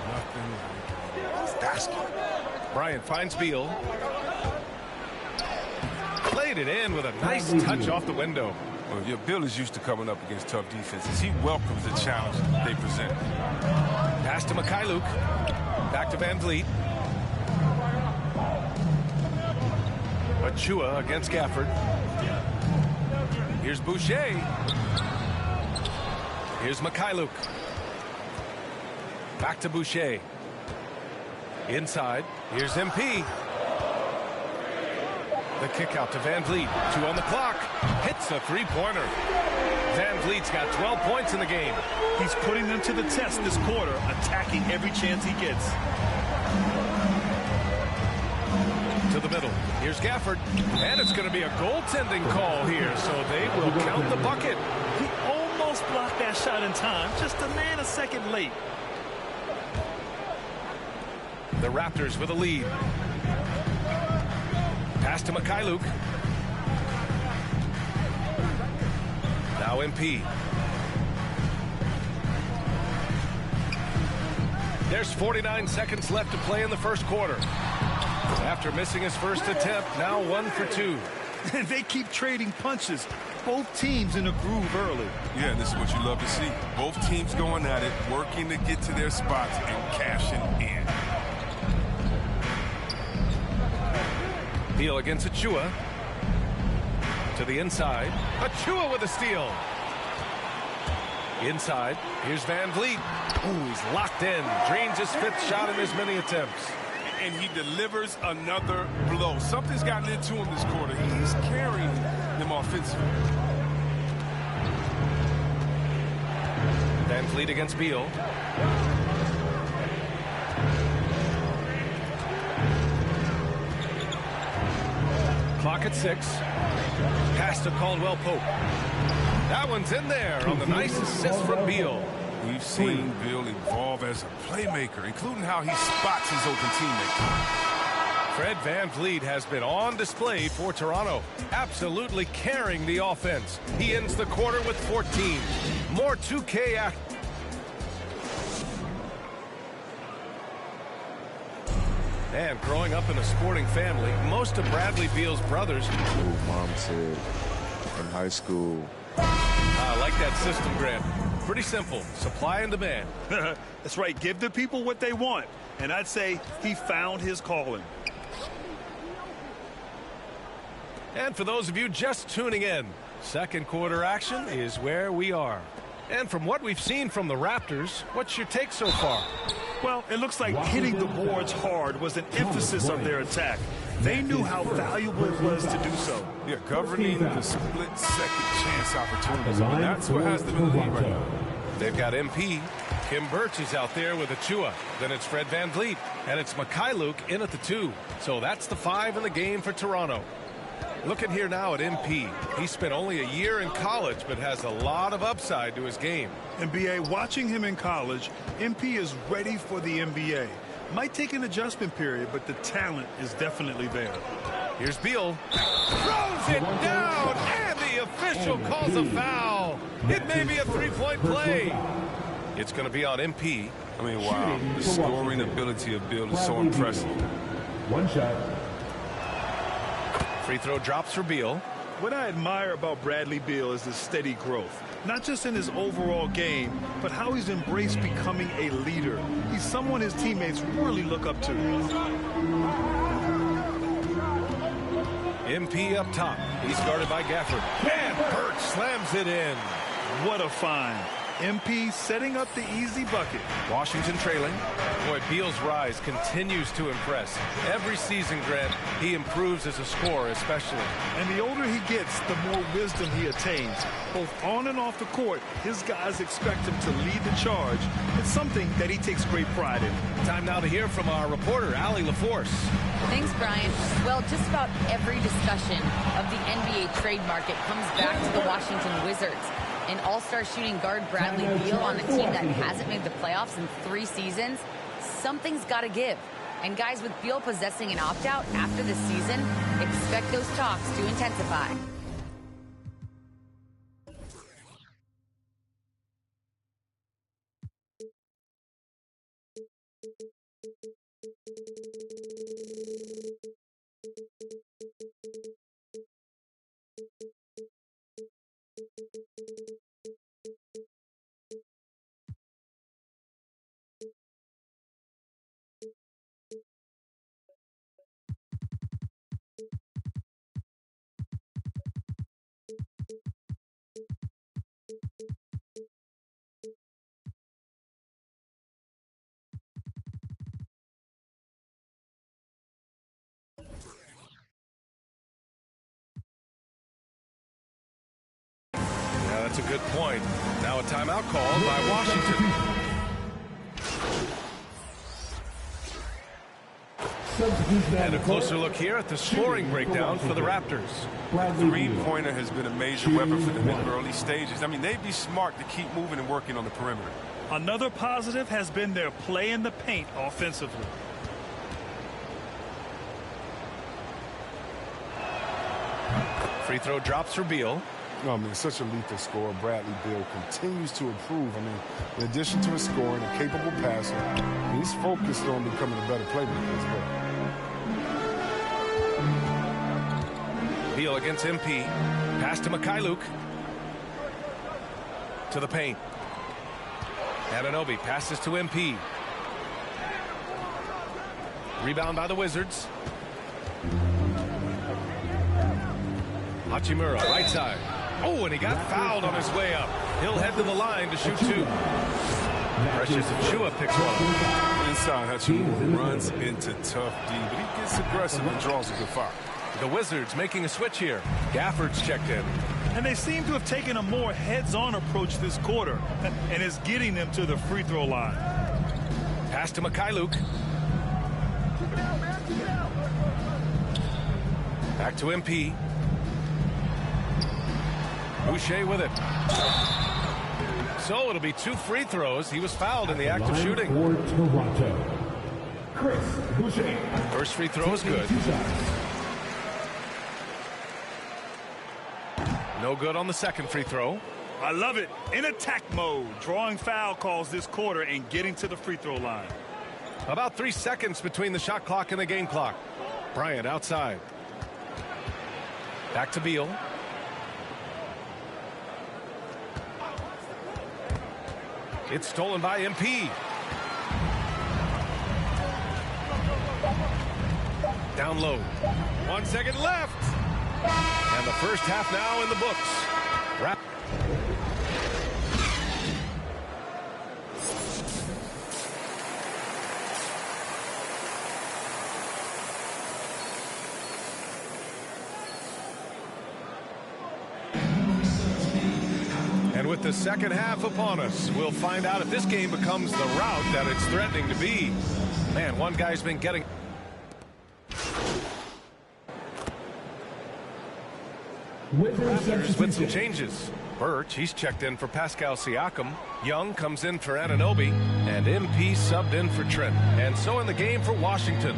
Nothing like basketball. Bryant finds Beal. Played it in with a nice touch off the window. Well, your Bill is used to coming up against tough defenses. He welcomes the challenge they present. Pass to Mikhailuk. Back to Van Vliet. Achua against Gafford. Here's Boucher. Here's Mikhailuk. Back to Boucher. Inside. Here's MP. The kick out to Van Vliet. 2 on the clock. Hits a three-pointer. Van Vliet's got 12 points in the game. He's putting them to the test this quarter, attacking every chance he gets. To the middle. Here's Gafford. And it's going to be a goaltending call here, so they will count the bucket. He almost blocked that shot in time, just a nanosecond late. The Raptors with a lead. Pass to Mikhailuk. Now MP. There's 49 seconds left to play in the first quarter. After missing his first attempt, now 1 for 2. They keep trading punches. Both teams in a groove early. Yeah, this is what you love to see. Both teams going at it, working to get to their spots and cashing in. Beal against Achua. To the inside. Achua with a steal. Inside. Here's Van Vliet. Ooh, he's locked in. Drains his 5th shot in as many attempts. and he delivers another blow. Something's gotten into him this quarter. He's carrying them offensively. Van Vliet against Beal. Clock at 6. Pass to Caldwell Pope. That one's in there on the nice assist from Beal. We've seen Beal evolve as a playmaker, including how he spots his open teammates. Fred VanVleet has been on display for Toronto, absolutely carrying the offense. He ends the quarter with 14. More 2K act. And growing up in a sporting family, most of Bradley Beal's brothers. Mom said in high school. I like that system, Grant. Pretty simple. Supply and demand. That's right. Give the people what they want. And I'd say he found his calling. And for those of you just tuning in, second quarter action is where we are. And from what we've seen from the Raptors, what's your take so far? Well, it looks like hitting the boards hard was an emphasis of their attack. They knew how valuable it was to do so. Yeah, governing the split second chance opportunities. I mean, that's what has them in the lead right now. They've got MP. Kim Birch is out there with Achua. Then it's Fred VanVleet. And it's Mikhailuk in at the 2. So that's the 5 in the game for Toronto. Looking here now at MP. He spent only a year in college, but has a lot of upside to his game. And BA, watching him in college, MP is ready for the NBA. Might take an adjustment period, but the talent is definitely there. Here's Beal. Throws it down, and the official calls a foul. It may be a three-point play. It's going to be on MP. I mean, wow. The scoring ability of Beal is so impressive. One shot. Free throw drops for Beal. What I admire about Bradley Beal is his steady growth. Not just in his overall game, but how he's embraced becoming a leader. He's someone his teammates really look up to. MP up top. He's guarded by Gafford. And Birch slams it in. What a find. MP setting up the easy bucket. Washington trailing. Boy, Beal's rise continues to impress. Every season, Grant, he improves as a scorer especially. And the older he gets, the more wisdom he attains. Both on and off the court, his guys expect him to lead the charge. It's something that he takes great pride in. Time now to hear from our reporter, Allie LaForce. Thanks, Brian. Well, just about every discussion of the NBA trade market comes back to the Washington Wizards. And all-star shooting guard Bradley Beal on a team that hasn't made the playoffs in 3 seasons, something's got to give. And guys, with Beal possessing an opt-out after this season, expect those talks to intensify. That's a good point. Now a timeout called by Washington. And a closer look here at the scoring breakdown for the Raptors. The three-pointer has been a major weapon for them in the early stages. I mean, they'd be smart to keep moving and working on the perimeter. Another positive has been their play in the paint offensively. Free throw drops for Beal. No, I mean, such a lethal scorer. Bradley Beal continues to improve. I mean, in addition to his scoring, a capable passer, he's focused on becoming a better playmaker as well. Beal against MP. Pass to Mikhailuk. To the paint. Anunoby passes to MP. Rebound by the Wizards. Hachimura, right side. Oh, and he got fouled on his way up. He'll head to the line to shoot 2. Precious Achiuwa picks one up. Inside, Hachimura runs into tough D, but he gets aggressive and draws a good foul. The Wizards making a switch here. Gafford's checked in. And they seem to have taken a more heads-on approach this quarter, and is getting them to the free throw line. Pass to Mykhailiuk. Back to MP. Boucher with it. So it'll be 2 free throws. He was fouled in the act of shooting. For Toronto, Chris Boucher. First free throw is good. No good on the second free throw. I love it. In attack mode, drawing foul calls this quarter and getting to the free throw line. About 3 seconds between the shot clock and the game clock. Bryant outside. Back to Beal. It's stolen by MP. Down low. 1 second left. And the first half now in the books. And with the second half upon us, we'll find out if this game becomes the rout that it's threatening to be. Man, one guy's been getting... Raptors with some changes. Birch, he's checked in for Pascal Siakam. Young comes in for Anunoby. And MP subbed in for Trent. And so in the game for Washington,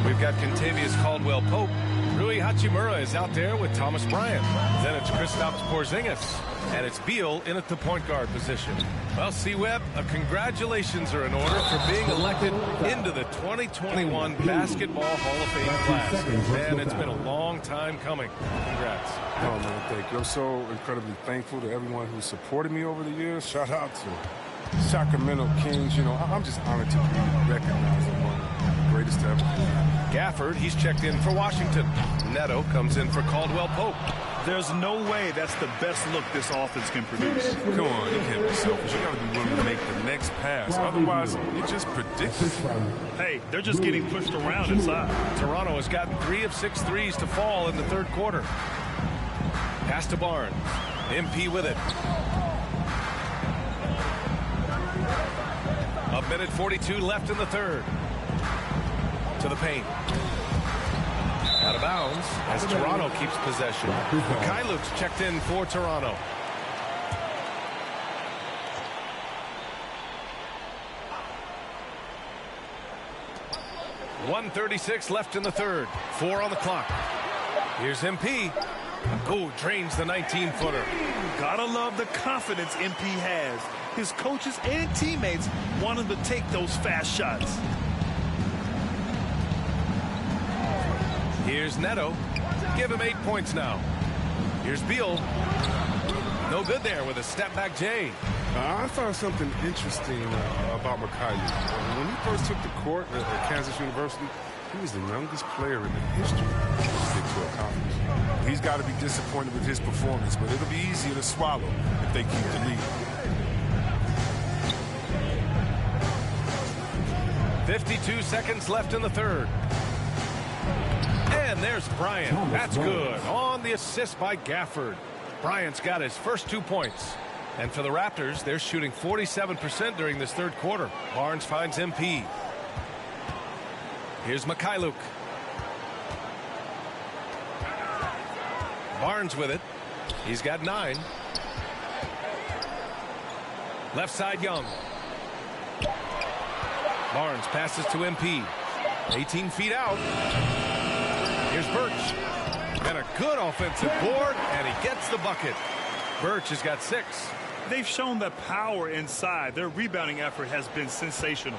we've got Kentavious Caldwell-Pope. Rui Hachimura is out there with Thomas Bryant. Then it's Kristaps Porzingis. And it's Beal in at the point guard position. Well, C-Web, congratulations are in order for being elected into the 2021 Basketball Hall of Fame class. Man, it's been a long time coming. Congrats. Oh, man, thank you. I'm so incredibly thankful to everyone who supported me over the years. Shout out to Sacramento Kings. You know, I'm just honored to be recognized as one of the greatest ever. Gafford, he's checked in for Washington. Neto comes in for Caldwell-Pope. There's no way that's the best look this offense can produce. Come on, you can't be selfish. You got to be willing to make the next pass. Otherwise, you just predict it. Hey, they're just getting pushed around inside. Toronto has gotten 3 of 6 threes to fall in the third quarter. Pass to Barnes. MP with it. A minute 42 left in the third. To the paint. Out of bounds as Toronto keeps possession. Mykhailiuk's checked in for Toronto. .136 left in the third. 4 on the clock. Here's MP. Oh, drains the 19-footer. Gotta love the confidence MP has. His coaches and teammates want him to take those fast shots. Here's Neto. Give him 8 points now. Here's Beal. No good there with a step-back J. I found something interesting about Mykhailiuk. When he first took the court at Kansas University, he was the youngest player in the history of the Big 12 Conference. He's got to be disappointed with his performance, but it'll be easier to swallow if they keep the lead. 52 seconds left in the third. And there's Bryant. That's good. On the assist by Gafford. Bryant's got his first 2 points. And for the Raptors, they're shooting 47% during this third quarter. Barnes finds MP. Here's Mykhailiuk. Barnes with it. He's got 9. Left side Young. Barnes passes to MP. 18 feet out. Here's Birch. And a good offensive board, and he gets the bucket. Birch has got 6. They've shown the power inside. Their rebounding effort has been sensational.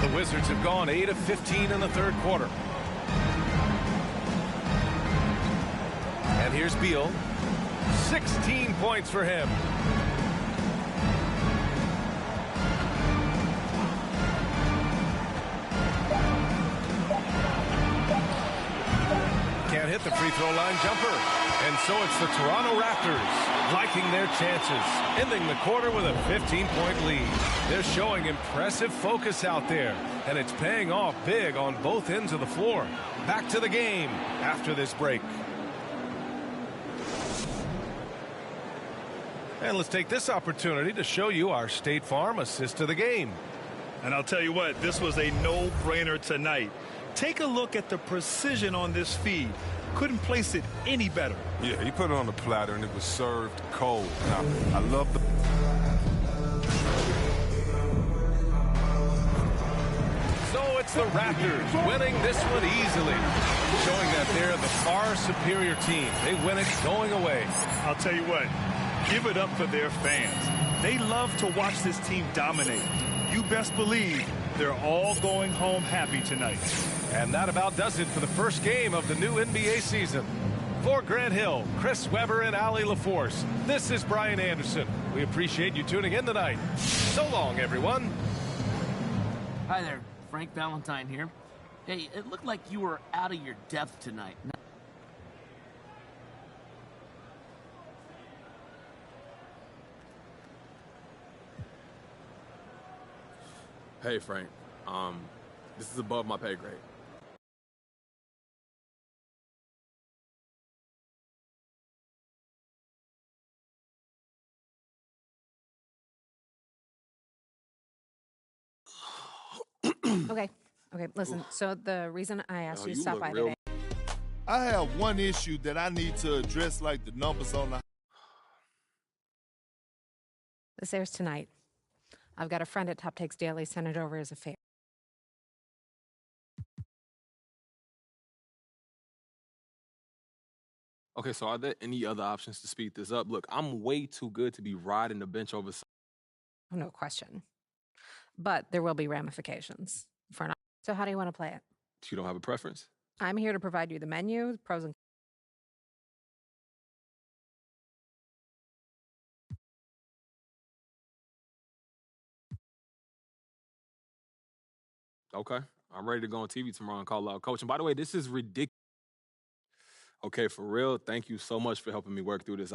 The Wizards have gone 8 of 15 in the third quarter. And here's Beal. 16 points for him. Can't hit the free throw line jumper. And so it's the Toronto Raptors liking their chances, ending the quarter with a 15-point lead. They're showing impressive focus out there, and it's paying off big on both ends of the floor. Back to the game after this break. And let's take this opportunity to show you our State Farm assist to the game. And I'll tell you what, this was a no-brainer tonight. Take a look at the precision on this feed. Couldn't place it any better. Yeah, he put it on the platter and it was served cold. Now, I love the... So it's the Raptors winning this one easily, showing that they're the far superior team. They win it going away. I'll tell you what, give it up for their fans. They love to watch this team dominate. You best believe they're all going home happy tonight. And that about does it for the first game of the new NBA season. For Grant Hill, Chris Webber, and Allie LaForce, this is Brian Anderson. We appreciate you tuning in tonight. So long, everyone. Hi there, Frank Valentine here. Hey, it looked like you were out of your depth tonight. Hey, Frank. This is above my pay grade. Okay, listen, so the reason I asked you to stop by today. I have one issue that I need to address, like the numbers on the... This airs tonight. I've got a friend at Top Takes Daily sent it over as a favor. Okay, so are there any other options to speed this up? Look, I'm way too good to be riding the bench over... Oh, no question. But there will be ramifications for an... So how do you want to play it? You don't have a preference? I'm here to provide you the menu, the pros and... Okay, I'm ready to go on TV tomorrow and call out Coach. And by the way, this is ridiculous. Okay, for real, thank you so much for helping me work through this.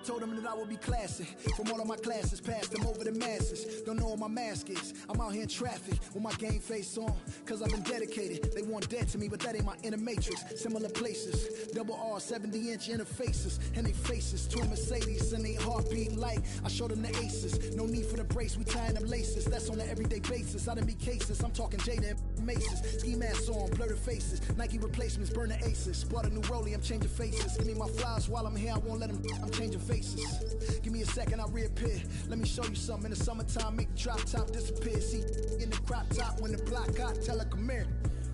Told them that I would be classy. From all of my classes, passed them over the masses. Don't know what my mask is. I'm out here in traffic with my game face on. Cause I've been dedicated. They want dead to me, but that ain't my inner matrix. Similar places. Double R, 70-inch interfaces. And they faces. Twin Mercedes and they heartbeat like I showed them the aces. No need for the brace. We tying them laces. That's on an everyday basis. I done be cases. I'm talking Jada and Maces. Ski masks on, blur the faces. Nike replacements, burn the aces. Bought a new rollie, I'm changing faces. Give me my flowers while I'm here. I won't let them. I'm changing faces. Give me a second, I'll reappear. Let me show you something. In the summertime, make the drop top disappear. See, in the crop top, when the block hot, tell her come here.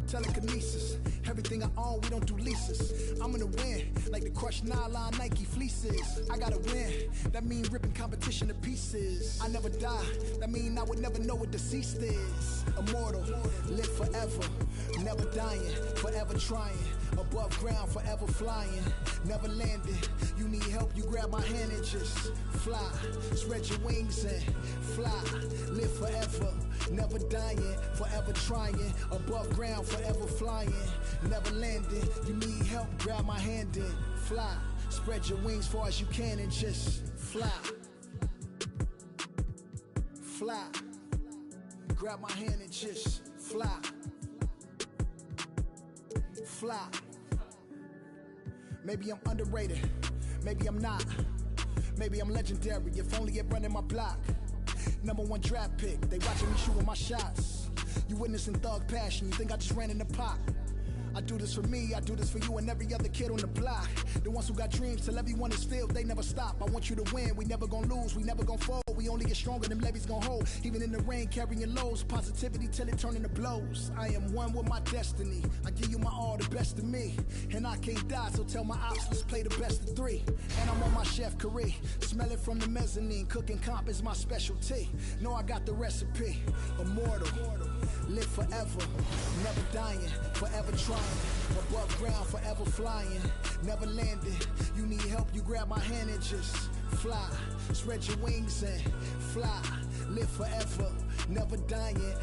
Telekinesis, everything I own, we don't do leases. I'm gonna win, like the crushed nylon Nike fleeces. I gotta win, that mean ripping competition to pieces. I never die, that mean I would never know what deceased is. Immortal, live forever, never dying, forever trying. Above ground, forever flying, never landing. You need help, you grab my hand and just fly. Spread your wings and fly. Live forever, never dying, forever trying. Above ground, forever flying, never landing. You need help, grab my hand and fly. Spread your wings far as you can and just fly. Fly. Grab my hand and just fly. Fly. Maybe I'm underrated, maybe I'm not. Maybe I'm legendary, if only it running my block. #1 draft pick, they watching me shooting my shots. You witnessing thug passion, you think I just ran in the pot. I do this for me, I do this for you and every other kid on the block. The ones who got dreams till everyone is filled, they never stop. I want you to win, we never gonna lose, we never gonna fold. We only get stronger, them levees gonna hold. Even in the rain, carrying lows, positivity till it turn into blows. I am one with my destiny, I give you my all, the best of me. And I can't die, so tell my ops, let's play the best of three. And I'm on my chef career, smell it from the mezzanine. Cooking comp is my specialty. Know I got the recipe, immortal. Live forever, never dying, forever trying. Above ground, forever flying, never landing. You need help, you grab my hand and just fly. Spread your wings and fly. Live forever, never dying.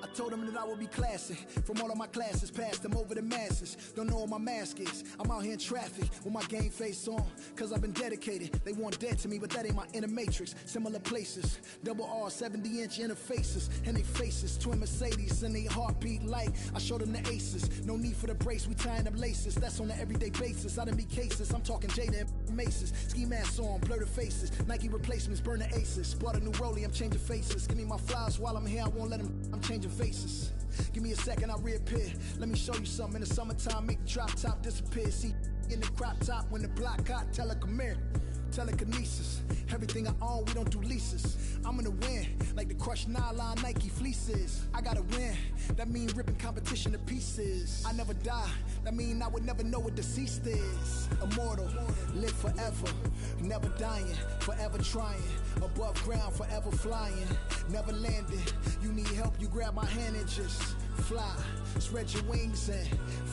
I told them that I would be classic. From all of my classes, passed them over the masses. Don't know what my mask is. I'm out here in traffic with my game face on. Cause I've been dedicated. They want dead to me, but that ain't my inner matrix. Similar places. Double R, 70-inch interfaces. And they faces. Twin Mercedes and they heartbeat like I showed them the aces. No need for the brace, we tying up laces. That's on an everyday basis. I done be cases. I'm talking Jada and Maces. Ski masks on, blur the faces. Nike replacements, burn the aces. Bought a new rollie, I'm changing faces. Give me my flowers while I'm here, I won't let them. I'm changing faces. Give me a second, I reappear. Let me show you something. In the summertime, make the drop top disappear. See in the crop top when the block hot, tell her come here. Telekinesis, everything I own, we don't do leases. I'm gonna win, like the crushed nylon Nike fleeces. I gotta win, that mean ripping competition to pieces. I never die, that mean I would never know what deceased is. Immortal, live forever, never dying, forever trying. Above ground, forever flying, never landing. You need help, you grab my hand and just fly. Spread your wings and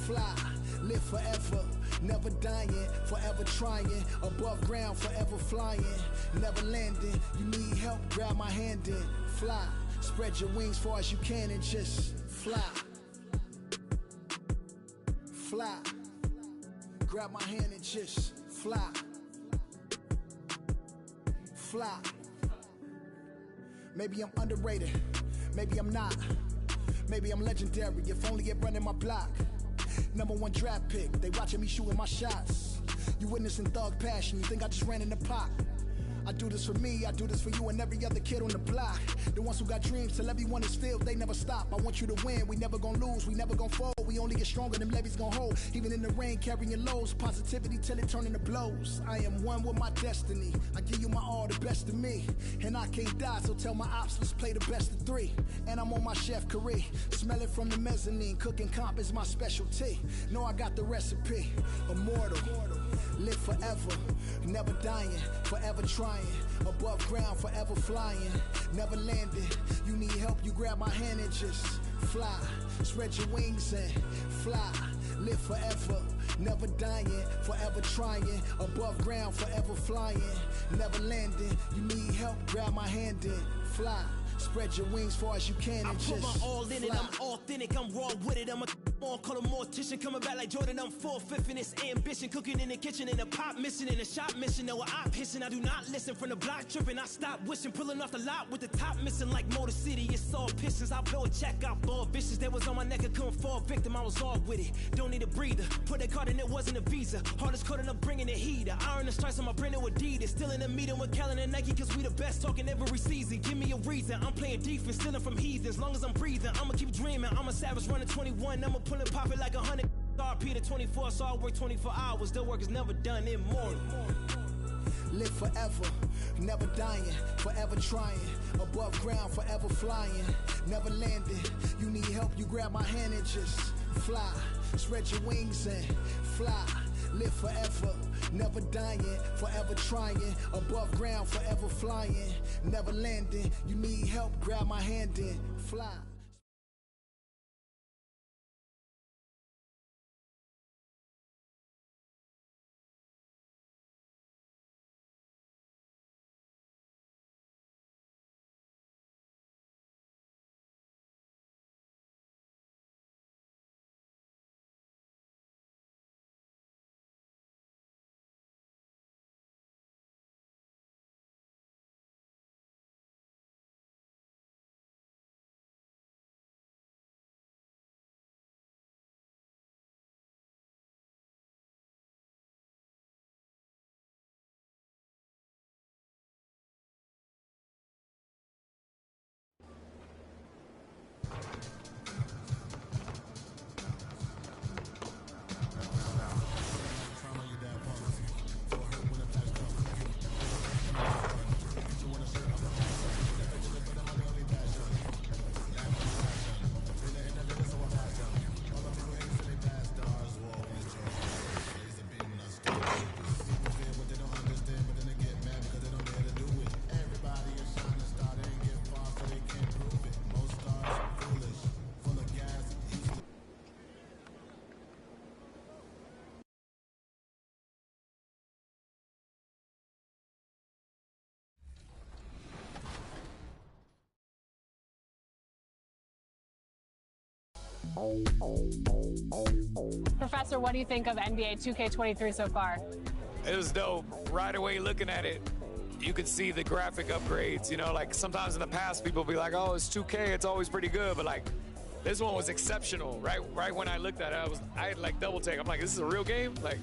fly. Live forever, never dying, forever trying. Above ground, forever flying, never landing. You need help, grab my hand and fly. Spread your wings far as you can and just fly. Fly. Grab my hand and just fly. Fly. Maybe I'm underrated, maybe I'm not. Maybe I'm legendary, if only it running my block. #1 draft pick, they watching me shooting my shots. You witnessing thug passion, you think I just ran in the pot. I do this for me, I do this for you and every other kid on the block. The ones who got dreams till everyone is filled, they never stop. I want you to win, we never gonna lose, we never gonna fold. We only get stronger, them levees gonna hold. Even in the rain, carrying lows, positivity till it turn into blows. I am one with my destiny, I give you my all, the best of me. And I can't die, so tell my ops, let's play the best of three. And I'm on my chef career, smell it from the mezzanine. Cooking comp is my specialty. Know I got the recipe, immortal. Live forever, never dying, forever trying. Above ground, forever flying, never landing. You need help, you grab my hand and just fly. Spread your wings and fly. Live forever, never dying, forever trying. Above ground, forever flying, never landing. You need help, grab my hand and fly. Spread your wings far as you can and I put just my all in it, fly. I'm authentic, I'm raw with it. I'm a on, call a mortician, coming back like Jordan, I'm 4/5 in this ambition. Cooking in the kitchen, in a pop mission, in a shop mission. No, I pissing, I do not listen. From the block tripping, I stop wishing. Pulling off the lot with the top missing like Motor City. It's all pistons, I blow a check out for vicious. That was on my neck, I couldn't fall victim, I was all with it. Don't need a breather, put that card in, it wasn't a visa. Hardest code and I'm bringing the heater. Iron the stripes on my brand new Adidas. Still in a meeting with Kellen and Nike, cause we the best talking every season. Give me a reason, I'm playing defense, stealing from heathens. Long as I'm breathing, I'ma keep dreaming. I'm a savage running 21, I'ma pull and pop it like 100. RP to 24, so I work 24 hours. The work is never done, immortal. Live forever, never dying, forever trying. Above ground, forever flying, never landing. You need help, you grab my hand and just fly. Spread your wings and fly. Live forever, never dying, forever trying. Above ground, forever flying, never landing. You need help, grab my hand and fly. Professor, what do you think of NBA 2K23 so far? It was dope. Right away looking at it, you could see the graphic upgrades. You know, like sometimes in the past people be like, oh, it's 2K, it's always pretty good. But like this one was exceptional. Right when I looked at it, I had like double take. I'm like, this is a real game? Like.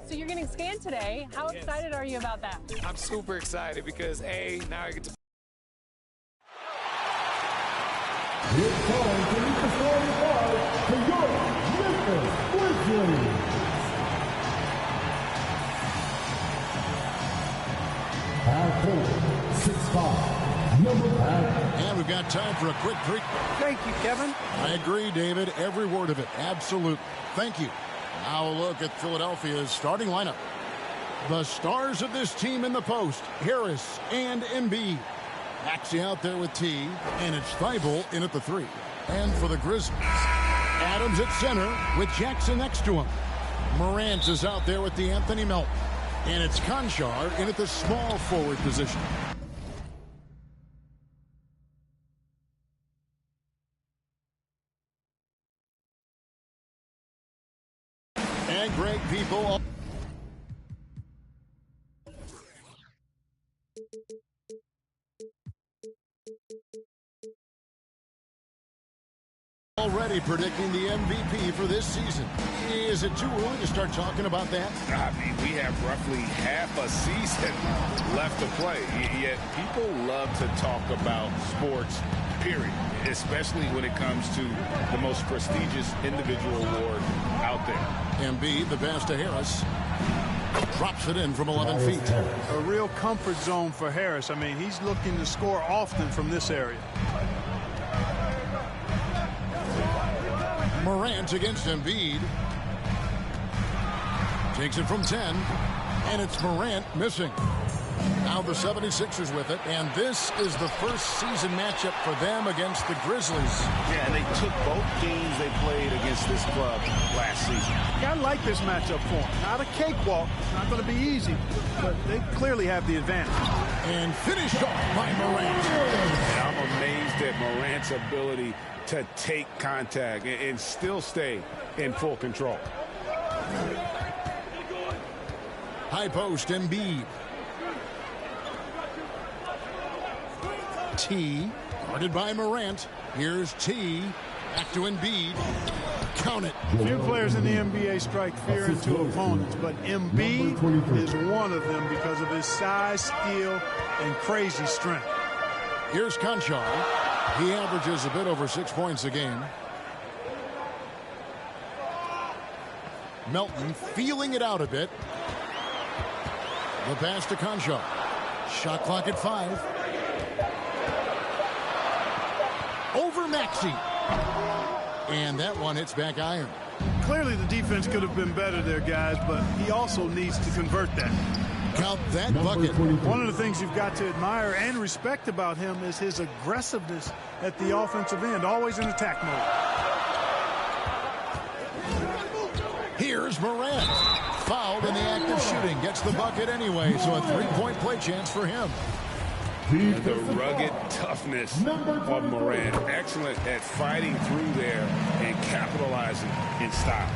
So you're getting scanned today. How excited are you about that? I'm super excited because now I get to. It's time to meet the starting five for your Memphis Grizzlies. Power forward, 6'5", number 5. And we've got time for a quick break. Thank you, Kevin. I agree, David. Every word of it. Absolutely. Thank you. Now a look at Philadelphia's starting lineup. The stars of this team in the post, Harris and Embiid. Maxey out there with T, and it's Thibault in at the 3. And for the Grizzlies, Adams at center with Jackson next to him. Morant is out there with the Anthony Melton. And it's Konchar in at the small forward position. And great people. Already predicting the MVP for this season. Is it too early to start talking about that? I mean, we have roughly half a season left to play. Yet people love to talk about sports, period, especially when it comes to the most prestigious individual award out there. Embiid, the pass to Harris. Drops it in from 11 feet. A real comfort zone for Harris. I mean, he's looking to score often from this area. Morant against Embiid. Takes it from 10. And it's Morant missing. Now the 76ers with it. And this is the first season matchup for them against the Grizzlies. Yeah, and they took both games they played against this club last season. I like this matchup for them. Not a cakewalk. It's not going to be easy. But they clearly have the advantage. And finished off by Morant. And I'm amazed at Morant's ability to take contact and still stay in full control. High post, Embiid. T, guarded by Morant. Here's T, back to Embiid. Count it. Few players in the NBA strike fear into opponents, but Embiid is one of them because of his size, skill, and crazy strength. Here's Konchar. He averages a bit over 6 points a game. Melton feeling it out a bit. The pass to Konchar. Shot clock at 5. Over Maxey. And that one hits back iron. Clearly the defense could have been better there, guys, but he also needs to convert that. Count that bucket. One of the things you've got to admire and respect about him is his aggressiveness at the offensive end, always in attack mode. Here's Morant. Fouled in the act of shooting. Gets the bucket anyway, so a 3-point play chance for him. The rugged toughness of Morant. Excellent at fighting through there and capitalizing in style.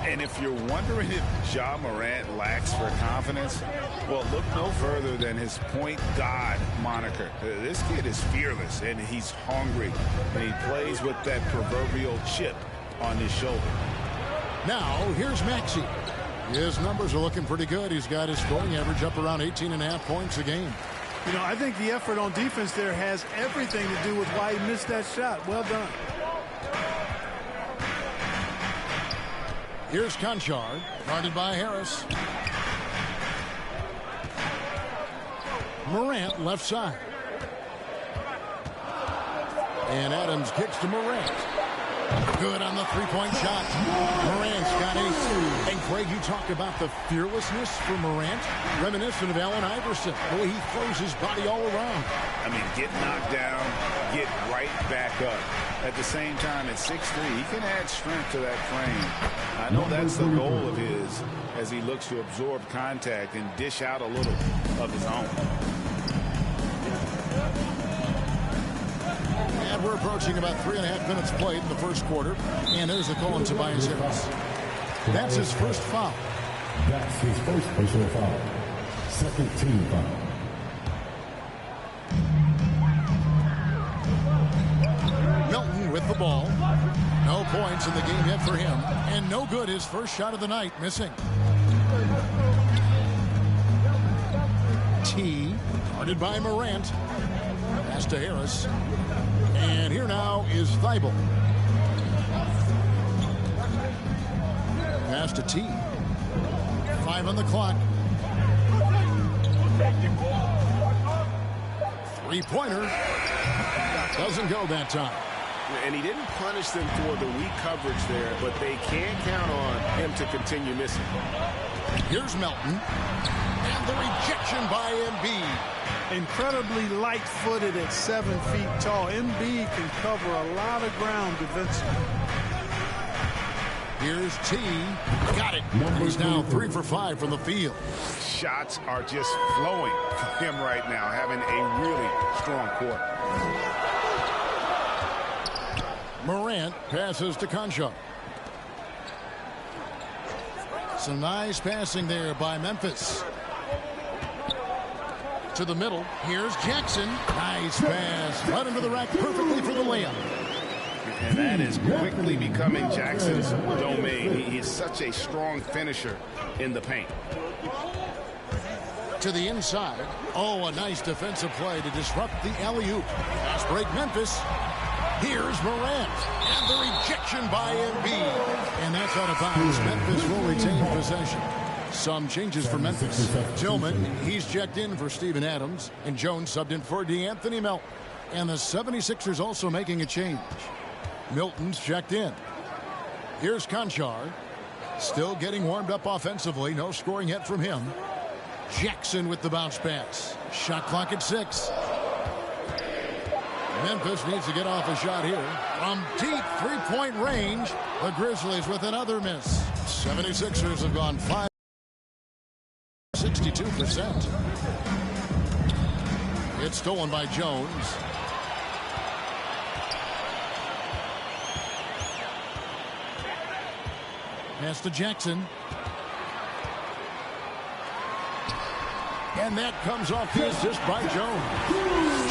And if you're wondering if Ja Morant lacks for confidence, well, look no further than his point god moniker. This kid is fearless, and he's hungry, and he plays with that proverbial chip on his shoulder. Now, here's Maxey. His numbers are looking pretty good. He's got his scoring average up around 18.5 points a game. You know, I think the effort on defense there has everything to do with why he missed that shot. Well done. Here's Konchar, guarded by Harris. Morant left side. And Adams kicks to Morant. Good on the three-point shot. Morant's got ace. And Craig, you talk about the fearlessness for Morant, reminiscent of Allen Iverson. The way he throws his body all around. I mean, get knocked down, get right back up. At the same time, at 6'3", he can add strength to that frame. I know that's the goal of his as he looks to absorb contact and dish out a little of his own. And we're approaching about 3.5 minutes played in the first quarter. And there's the call on Tobias Harris. That's his first foul. That's his first personal foul. Second team foul. Milton with the ball. No points in the game yet for him. And no good, his first shot of the night, missing. T, guarded by Morant. Pass to Harris. And here now is Thibault. Pass to T. 5 on the clock. Three-pointer. Doesn't go that time. And he didn't punish them for the weak coverage there, but they can't count on him to continue missing. Here's Melton. And the rejection by Embiid. Incredibly light-footed at 7 feet tall. Embiid can cover a lot of ground defensively. Here's T. Got it. He's now 3 for 5 from the field. Shots are just flowing for him right now, having a really strong quarter. Morant passes to Conchar. Some nice passing there by Memphis. To the middle. Here's Jackson. Nice pass. Right into the rack perfectly for the layup. And that is quickly becoming Jackson's domain. He is such a strong finisher in the paint. To the inside. Oh, a nice defensive play to disrupt the alley-oop. Fast break Memphis. Here's Morant. And the rejection by Embiid. And that's out of bounds. Memphis will retain possession. Some changes for Memphis. Tillman, he's checked in for Steven Adams. And Jones subbed in for DeAnthony Melton. And the 76ers also making a change. Milton's checked in. Here's Conchar. Still getting warmed up offensively. No scoring yet from him. Jackson with the bounce pass. Shot clock at 6. Memphis needs to get off a shot here. From deep three-point range, the Grizzlies with another miss. 76ers have gone 62%. It's stolen by Jones. Pass to Jackson. And that comes off the assist by Jones.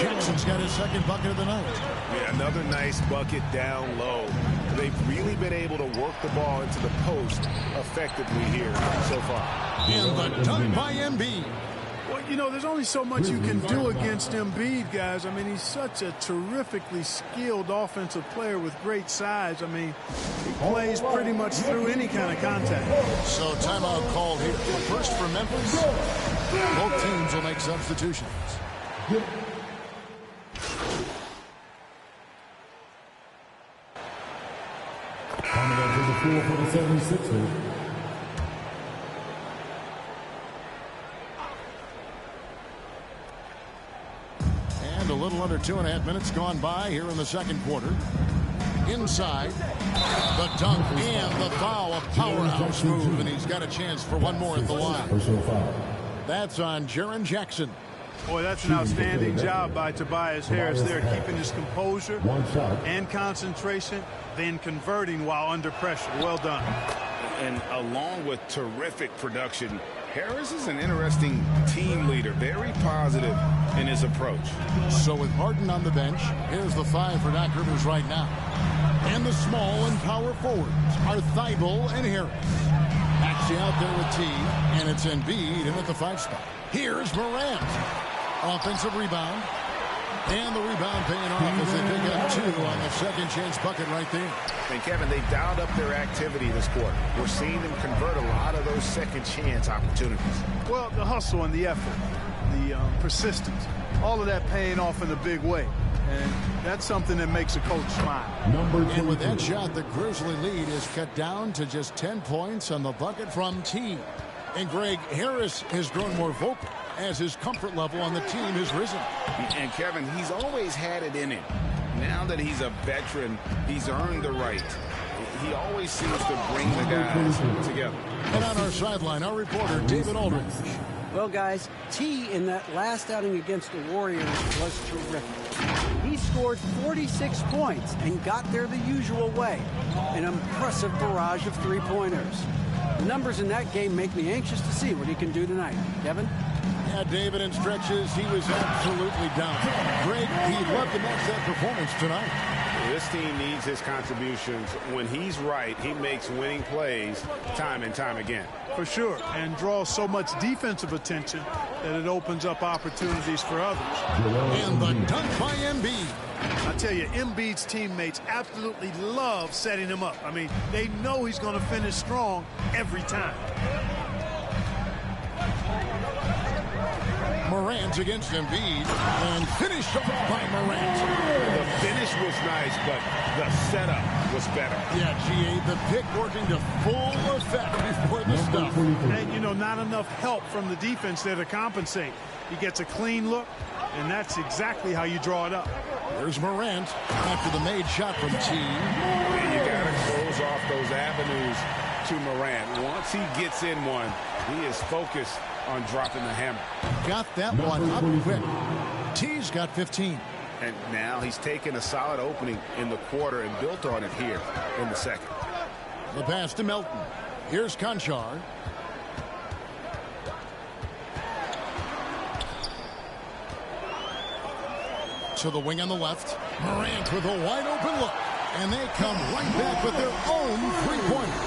Jackson's got his second bucket of the night. Yeah, another nice bucket down low. They've really been able to work the ball into the post effectively here so far. And the dunk by Embiid. Well, you know, there's only so much you can do against Embiid, guys. I mean, he's such a terrifically skilled offensive player with great size. I mean, he plays pretty much through any kind of contact. So timeout called here. First for Memphis. Both teams will make substitutions. Coming up to the floor for the 76ers. And a little under 2.5 minutes gone by here in the second quarter. Inside, the dunk and the foul, a powerhouse move, and he's got a chance for one more at the line. That's on Jaren Jackson. Boy, that's an outstanding job by Tobias Harris there, keeping his composure and concentration, then converting while under pressure. Well done. And along with terrific production, Harris is an interesting team leader, very positive in his approach. So with Harden on the bench, here's the 5 for Doc Rivers right now. And the small and power forwards are Thibault and Harris. Actually out there with T, and it's Embiid in at the 5 spot. Here's Morant. Offensive rebound. And the rebound paying off as they pick up 2 on the second chance bucket right there. And Kevin, they've dialed up their activity this quarter. We're seeing them convert a lot of those second chance opportunities. Well, the hustle and the effort, the persistence, all of that paying off in a big way. And that's something that makes a coach smile. And with that shot, the Grizzly lead is cut down to just 10 points on the bucket from T. And Greg, Harris has grown more vocal as his comfort level on the team has risen. And Kevin, he's always had it in him. Now that he's a veteran, he's earned the right. He always seems to bring the guys together. And on our sideline, our reporter, David Aldridge. Well, guys, T in that last outing against the Warriors was terrific. He he scored 46 points and got there the usual way. An impressive barrage of three-pointers. The numbers in that game make me anxious to see what he can do tonight. Kevin? Yeah, David, in stretches, he was absolutely down. Greg, he'd love to match that performance tonight. This team needs his contributions. When he's right, he makes winning plays time and time again. For sure, and draws so much defensive attention that it opens up opportunities for others. And the dunk by Embiid. I tell you, Embiid's teammates absolutely love setting him up. I mean, they know he's going to finish strong every time. Morant against Embiid, and finished off by Morant. The finish was nice, but the setup was better. Yeah, G.A., the pick working to full effect before the stuff. And, you know, not enough help from the defense there to compensate. He gets a clean look, and that's exactly how you draw it up. There's Morant after the made shot from T. And you got to close off those avenues to Morant. Once he gets in one, he is focused on dropping the hammer. Got that one up quick. T's got 15. And now he's taken a solid opening in the quarter and built on it here in the second. The pass to Melton. Here's Conchar. To the wing on the left. Morant with a wide open look. And they come right back with their own three-pointer.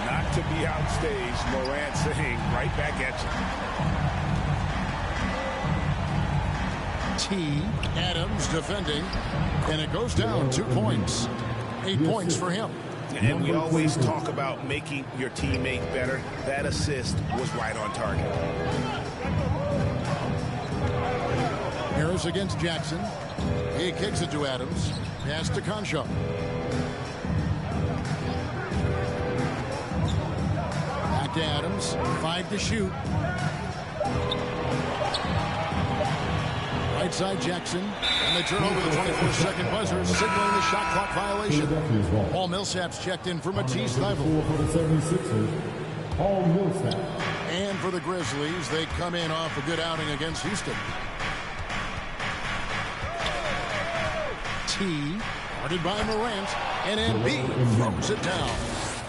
Not to be outstaged, Morant saying right back at you. T. Adams defending, and it goes down 2 points. 8 points for him. And we always talk about making your teammate better. That assist was right on target. Harris against Jackson. He kicks it to Adams. Pass to Conchar. To Adams, 5 to shoot. Right side Jackson, and they turn over the 24-second buzzer, signaling the shot clock violation. Paul Millsap's checked in for Matisse Thybulle. For the 76ers, Paul Millsap. And for the Grizzlies, they come in off a good outing against Houston. T, guarded by Morant, and Embiid throws it down.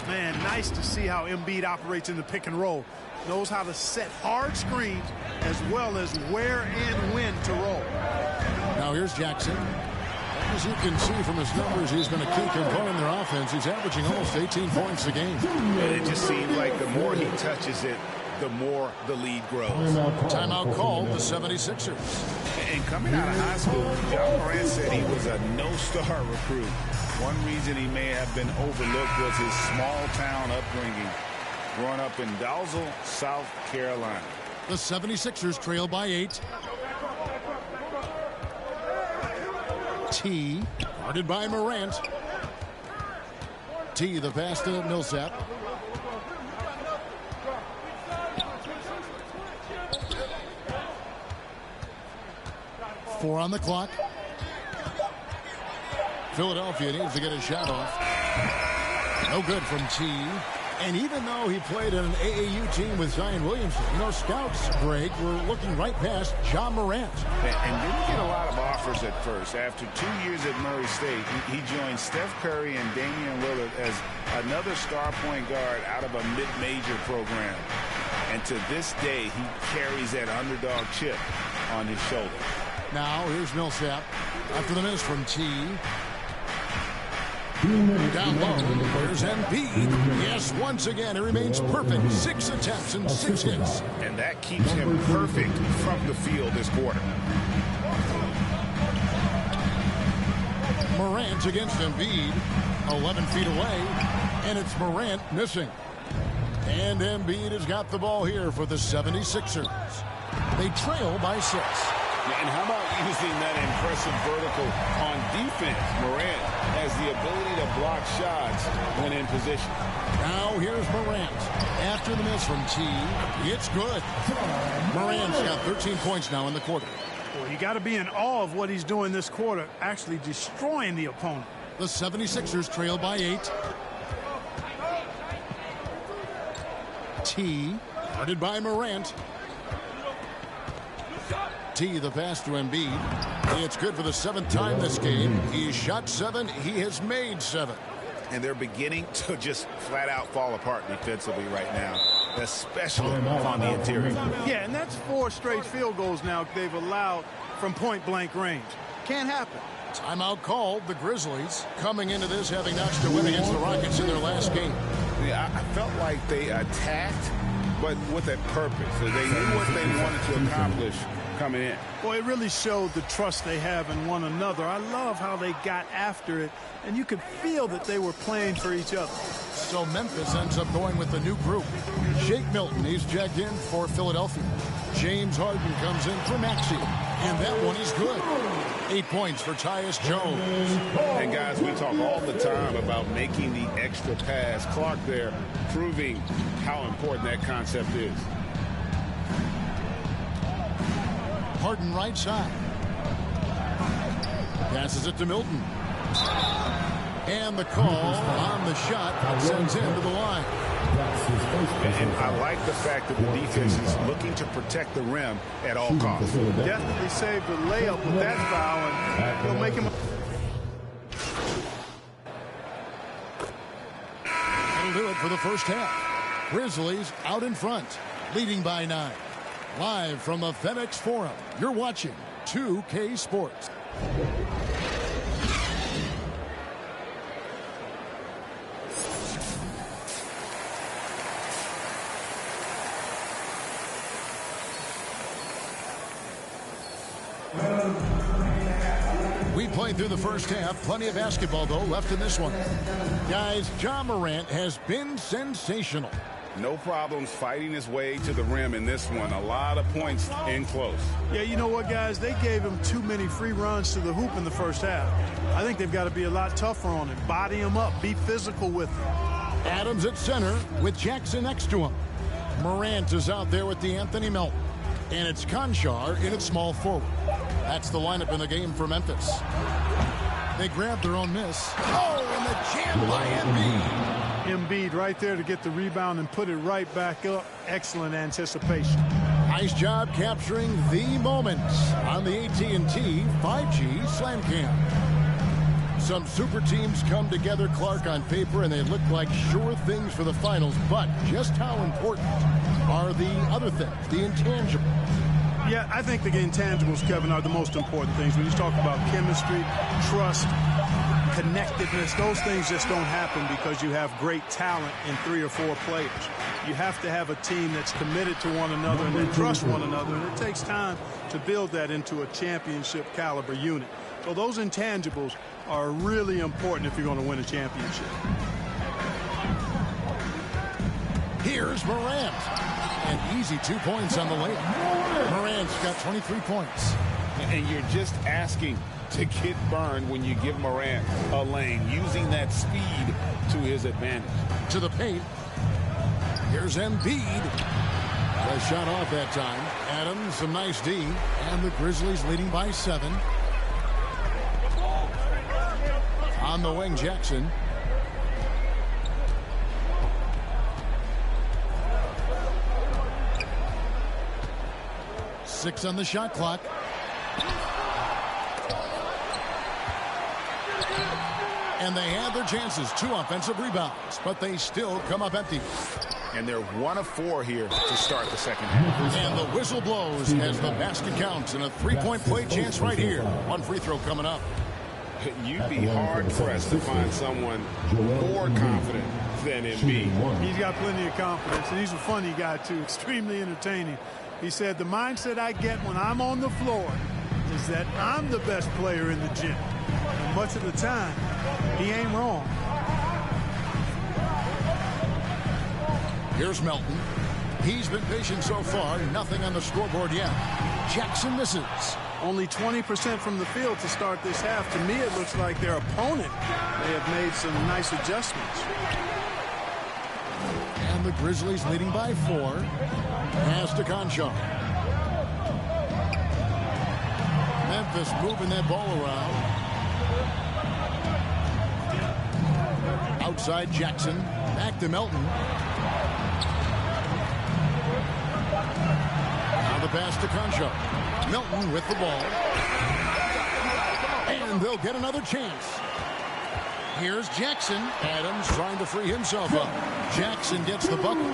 Man, nice to see how Embiid operates in the pick and roll. Knows how to set hard screens as well as where and when to roll. Now here's Jackson. As you can see from his numbers, he's going to keep controlling their offense. He's averaging almost 18 points a game. It just seems like the more he touches it, the more the lead grows. Timeout called the 76ers. And coming out of high school, Ja Morant said he was a no-star recruit. One reason he may have been overlooked was his small-town upbringing, growing up in Dalzell, South Carolina. The 76ers trail by 8. T, guarded by Morant. T, the pass to Millsap. Four on the clock. Philadelphia needs to get a shot off. No good from T. And even though he played in an AAU team with Zion Williamson, you know, scouts, Greg, were looking right past Ja Morant. And didn't get a lot of offers at first. After 2 years at Murray State, he joined Steph Curry and Damian Lillard as another star point guard out of a mid-major program. And to this day, he carries that underdog chip on his shoulder. Now, here's Millsap. After the miss from T. Down low, there's Embiid. Yes, once again, it remains perfect. 6 attempts and 6 hits. And that keeps him perfect from the field this quarter. Morant against Embiid, 11 feet away, and it's Morant missing. And Embiid has got the ball here for the 76ers. They trail by 6. And how about using that impressive vertical on defense? Morant has the ability to block shots when in position. Now here's Morant. After the miss from T, it's good. Morant's got 13 points now in the quarter. Well, you got to be in awe of what he's doing this quarter, actually destroying the opponent. The 76ers trail by 8. T, guarded by Morant. T, the pass to Embiid. It's good for the 7th time this game. He shot 7. He has made 7. And they're beginning to just flat out fall apart defensively right now, especially on the interior. Yeah, and that's 4 straight field goals now they've allowed from point-blank range. Can't happen. Timeout called. The Grizzlies coming into this having notched a win against the Rockets in their last game. Yeah, I felt like they attacked, but with a purpose. So they knew what they wanted to accomplish coming in. Well, it really showed the trust they have in one another. I love how they got after it, and you could feel that they were playing for each other. So Memphis ends up going with the new group. Shake Milton, he's checked in for Philadelphia. James Harden comes in for Maxey, and that one is good. 8 points for Tyus Jones. And guys, we talk all the time about making the extra pass. Clark there proving how important that concept is. Harden right side. Passes it to Milton. And the call on the shot sends him to the line. And I like the fact that the defense is looking to protect the rim at all costs. Definitely saved the layup with that foul, and he'll make him. That'll do it for the first half. Grizzlies out in front, leading by 9. Live from the FedEx Forum, you're watching 2K Sports. We played through the first half. Plenty of basketball, though, left in this one. Guys, Ja Morant has been sensational. No problems fighting his way to the rim in this one. A lot of points in close. Yeah, you know what, guys? They gave him too many free runs to the hoop in the first half. I think they've got to be a lot tougher on him. Body him up. Be physical with him. Adams at center with Jackson next to him. Morant is out there with D'Anthony Melton. And it's Conchar in at small forward. That's the lineup in the game for Memphis. They grabbed their own miss. Oh, and the jam by Embiid. Embiid right there to get the rebound and put it right back up. Excellent anticipation. Nice job capturing the moment on the AT&T 5G Slam Cam. Some super teams come together, Clark, on paper, and they look like sure things for the finals. But just how important are the other things, the intangibles? Yeah, I think the intangibles, Kevin, are the most important things. When you talk about chemistry, trust, connectedness, those things just don't happen because you have great talent in 3 or 4 players. You have to have a team that's committed to one another and that trusts one another, and it takes time to build that into a championship caliber unit. So those intangibles are really important if you're going to win a championship. Here's Morant. An easy 2 points on the layup. Morant's got 23 points. And you're just asking to get burned when you give Morant a lane, using that speed to his advantage. To the paint. Here's Embiid. A shot off that time. Adams, some nice D. And the Grizzlies leading by 7. On the wing, Jackson. Six on the shot clock. And they had their chances. 2 offensive rebounds, but they still come up empty. And they're 1 of 4 here to start the second half. And the whistle blows as the basket counts, and a 3-point play chance right here. 1 free throw coming up. You'd be hard-pressed to find someone more confident than Embiid. He's got plenty of confidence, and he's a funny guy, too. Extremely entertaining. He said, the mindset I get when I'm on the floor is that I'm the best player in the gym. And much of the time, he ain't wrong. Here's Melton. He's been patient so far. Nothing on the scoreboard yet. Jackson misses. Only 20% from the field to start this half. To me, it looks like their opponent may have made some nice adjustments. And the Grizzlies leading by 4. Pass to Conchar. Memphis moving that ball around. Outside Jackson. Back to Melton. Now the pass to Conchar. Melton with the ball. And they'll get another chance. Here's Jackson. Adams trying to free himself up. Jackson gets the bucket.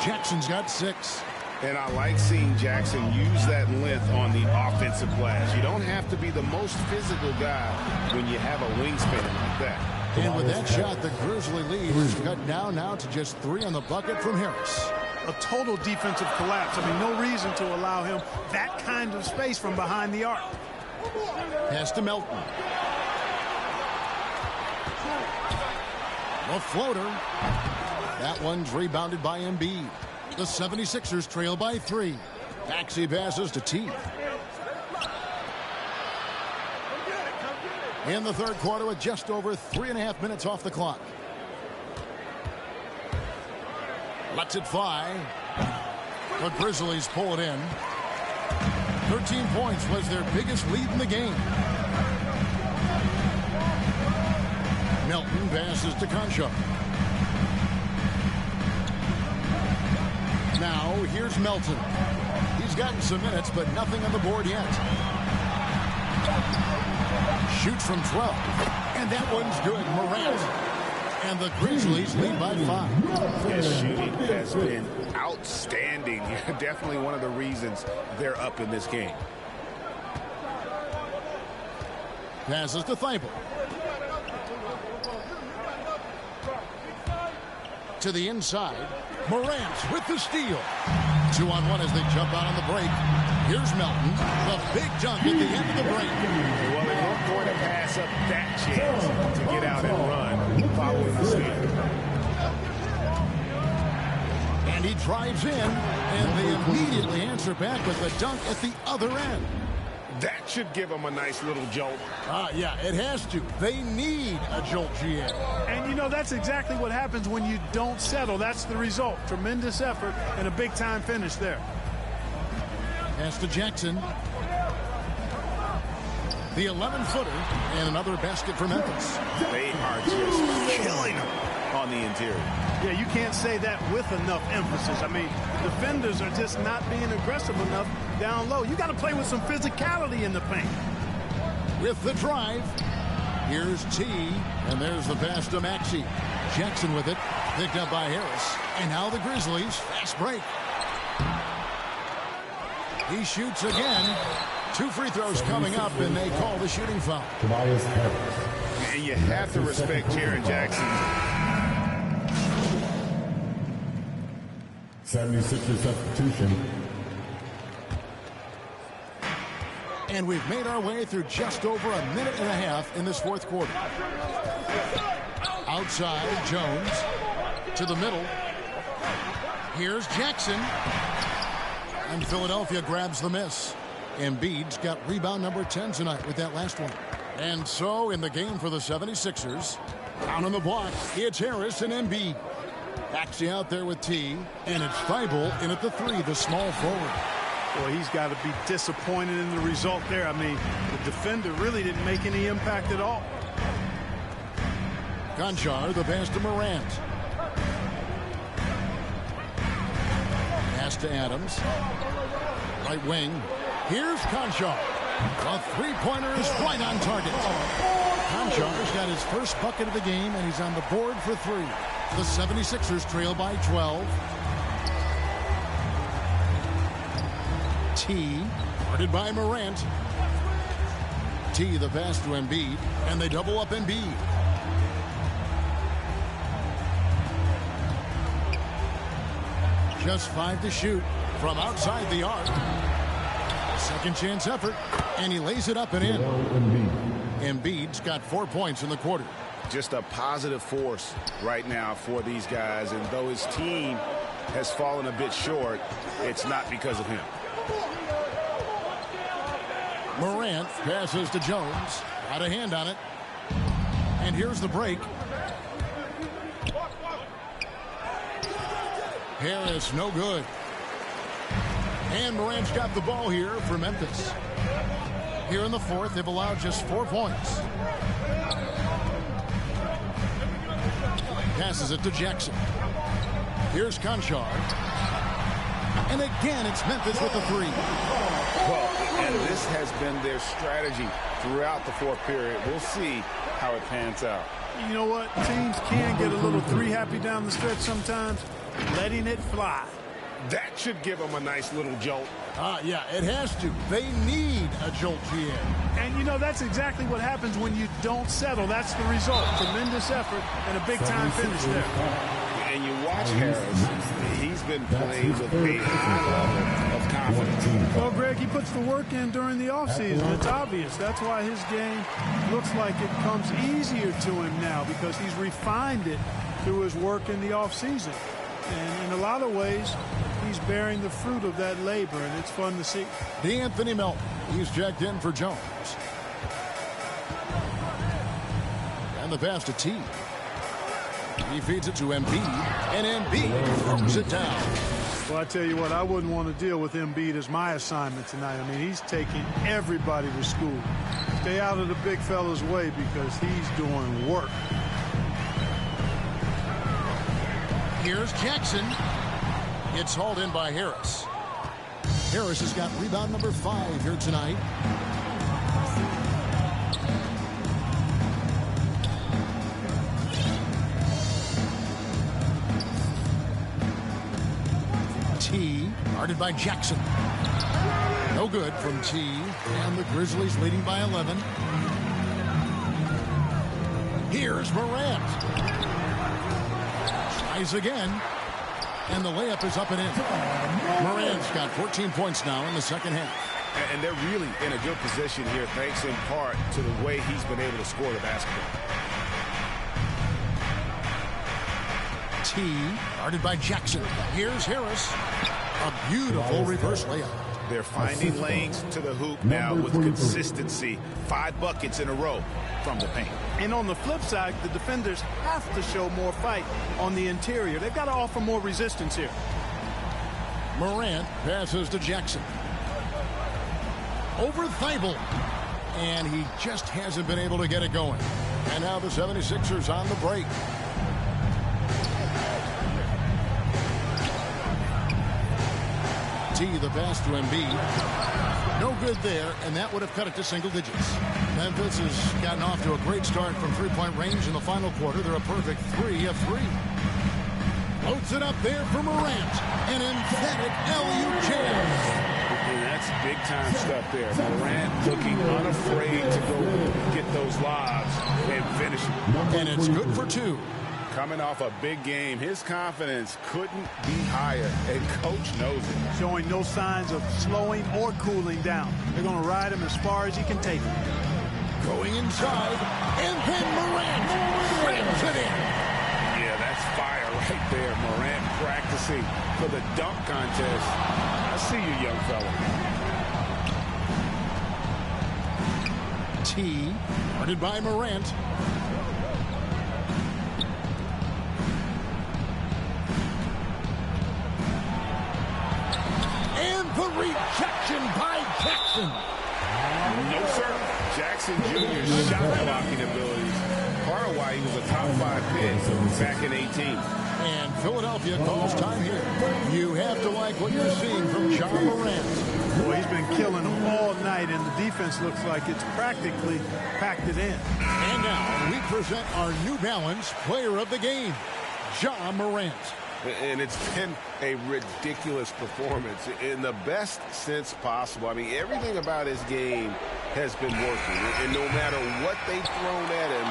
Jackson's got 6. And I like seeing Jackson use that length on the offensive glass. You don't have to be the most physical guy when you have a wingspan like that. And with that shot, the Grizzly lead is cut down now to just 3 on the bucket from Harris. A total defensive collapse. I mean, no reason to allow him that kind of space from behind the arc. Pass to Melton. The floater. That one's rebounded by Embiid. The 76ers trail by 3. Maxey passes to T. In the third quarter with just over 3.5 minutes off the clock. Lets it fly. The Grizzlies pull it in. 13 points was their biggest lead in the game. Melton passes to Concha. Now, here's Melton. He's gotten some minutes, but nothing on the board yet. Shoots from 12. And that one's good. Morant. And the Grizzlies lead by 5. His shooting has been outstanding. Definitely one of the reasons they're up in this game. Passes to Thibault. To the inside. Morant with the steal. 2-on-1 as they jump out on the break. Here's Melton. The big dunk at the end of the break. Well, they weren't going to pass up that chance to get out and run following the steal. And he drives in, and they immediately answer back with the dunk at the other end. That should give them a nice little jolt. Yeah, it has to. They need a jolt, GA. And, you know, that's exactly what happens when you don't settle. That's the result. Tremendous effort and a big-time finish there. Pass to Jackson. The 11-footer and another basket for Memphis. They are just killing them on the interior. Yeah, you can't say that with enough emphasis. I mean, defenders are just not being aggressive enough down low. You got to play with some physicality in the paint. With the drive, here's T, and there's the pass to Maxey. Jackson with it, picked up by Harris. And now the Grizzlies, fast break. He shoots again. 2 free throws coming up, and they call the shooting foul. And you have to respect Jaren Jackson. 76er substitution. And we've made our way through just over a minute and a half in this fourth quarter. Outside, Jones to the middle. Here's Jackson. And Philadelphia grabs the miss. Embiid's got rebound number 10 tonight with that last one. And so in the game for the 76ers, down on the block, it's Harris and Embiid. Maxey out there with T, and it's Thibault in at the 3, the small forward. Well, he's got to be disappointed in the result there. I mean, the defender really didn't make any impact at all. Conchar, the pass to Morant. Pass to Adams. Right wing. Here's Conchar. A three-pointer is right on target. Conchar's got his first bucket of the game, and he's on the board for 3. The 76ers trail by 12. T, guarded by Morant. T, the pass to Embiid, and they double up Embiid. Just 5 to shoot from outside the arc. Second chance effort, and he lays it up and in. Embiid's got 4 points in the quarter. Just a positive force right now for these guys, and though his team has fallen a bit short, it's not because of him. Morant passes to Jones. Got a hand on it. And here's the break. Harris, no good. And Morant's got the ball here for Memphis. Here in the fourth, they've allowed just 4 points. Passes it to Jackson. Here's Conchar. And again, it's Memphis with the 3. Well, And this has been their strategy throughout the fourth period. We'll see how it pans out. You know what? Teams can get a little three-happy down the stretch sometimes, letting it fly. That should give them a nice little jolt. Yeah, it has to. They need a jolt, GA. And, you know, that's exactly what happens when you don't settle. That's the result. Tremendous effort and a big-time finish there. And you watch Harris. He's been playing with a high level of confidence. Well, Greg, he puts the work in during the offseason. It's obvious. That's why his game looks like it comes easier to him now, because he's refined it through his work in the offseason. And in a lot of ways, he's bearing the fruit of that labor, and it's fun to see. D'Anthony Melton, he's checked in for Jones. And the pass to T. He feeds it to Embiid, and Embiid throws it down. Well, I tell you what, I wouldn't want to deal with Embiid as my assignment tonight. I mean, he's taking everybody to school. Stay out of the big fella's way because he's doing work. Here's Jackson. It's hauled in by Harris. Harris has got rebound number 5 here tonight. T, guarded by Jackson. No good from T, and the Grizzlies leading by 11. Here's Morant. Tries again, and the layup is up and in. Morant's got 14 points now in the second half. And they're really in a good position here, thanks in part to the way he's been able to score the basketball. T, guarded by Jackson. Here's Harris. A beautiful reverse layup. They're finding lanes to the hoop now with consistency. 5 buckets in a row from the paint. And on the flip side, the defenders have to show more fight on the interior. They've got to offer more resistance here. Morant passes to Jackson. Over Thibault. And he just hasn't been able to get it going. And now the 76ers on the break. T, the pass to Embiid. No good there, and that would have cut it to single digits. Memphis has gotten off to a great start from three-point range in the final quarter. They're a perfect 3 of 3. Floats it up there for Morant. An emphatic alley-oop jam. And that's big-time stuff there. Morant looking unafraid to go get those lobs and finish it. And it's good for 2. Coming off a big game, his confidence couldn't be higher, and Coach knows it. Showing no signs of slowing or cooling down. They're going to ride him as far as he can take him. Going inside, and then Morant slams it in. Yeah, that's fire right there. Morant practicing for the dunk contest. I see you, young fella. T, guarded by Morant. The rejection by Jackson. No, sir. Jackson Jr.'s shot blocking abilities. Part of why he was a top 5 pick back in 18. And Philadelphia calls time here. You have to like what you're seeing from Ja Morant. Well, he's been killing them all night, and the defense looks like it's practically packed it in. And now we present our New Balance Player of the Game, Ja Morant. And it's been a ridiculous performance in the best sense possible. I mean, everything about his game has been working. And no matter what they've thrown at him,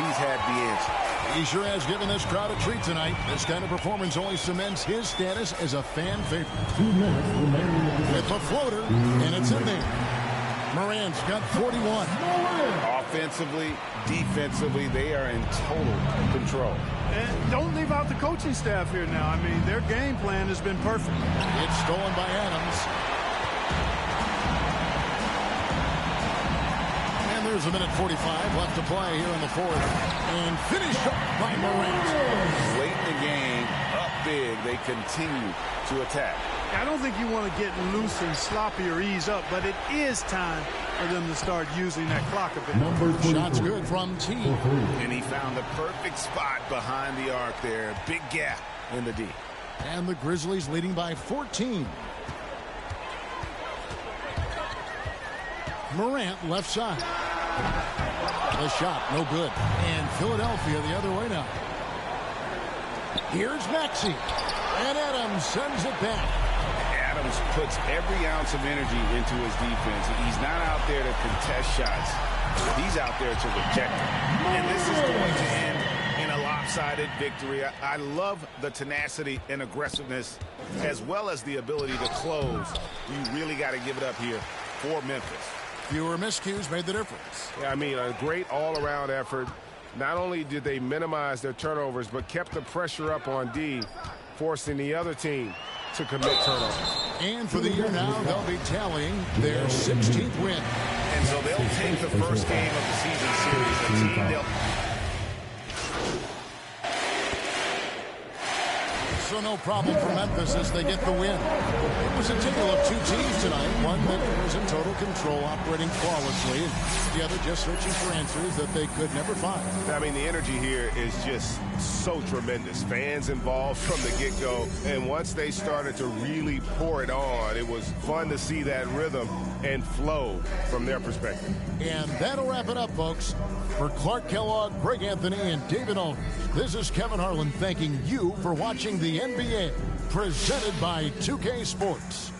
he's had the answer. He sure has given this crowd a treat tonight. This kind of performance only cements his status as a fan favorite. 2 minutes remaining. With the floater, and it's in there. Morant's got 41. Offensively, defensively, they are in total control. And don't leave out the coaching staff here now. I mean, their game plan has been perfect. It's stolen by Adams. And there's a minute 45 left to play here in the fourth. And finished up by Morant. Late in the game, up big, they continue to attack. I don't think you want to get loose and sloppy or ease up, but it is time for them to start using that clock a bit. Shot's good from T. And he found the perfect spot behind the arc there. Big gap in the D. And the Grizzlies leading by 14. Morant left side. The shot, no good. And Philadelphia the other way now. Here's Maxey. And Adams sends it back. Adams puts every ounce of energy into his defense. He's not out there to contest shots. He's out there to reject them. And this is going to end in a lopsided victory. I love the tenacity and aggressiveness as well as the ability to close. You really got to give it up here for Memphis. Fewer miscues made the difference. Yeah, I mean, a great all-around effort. Not only did they minimize their turnovers, but kept the pressure up on D, forcing the other team to commit turnovers. And for the year now, they'll be tallying their 16th win. And so they'll take the first game of the season series. The team they'll... So no problem for Memphis as they get the win. It was a tale of two teams tonight. One that was in total control, operating flawlessly, and the other just searching for answers that they could never find. I mean, the energy here is just so tremendous. Fans involved from the get-go, and once they started to really pour it on, it was fun to see that rhythm and flow from their perspective. And that'll wrap it up, folks. For Clark Kellogg, Greg Anthony, and David Owens, this is Kevin Harlan thanking you for watching the NBA, presented by 2K Sports.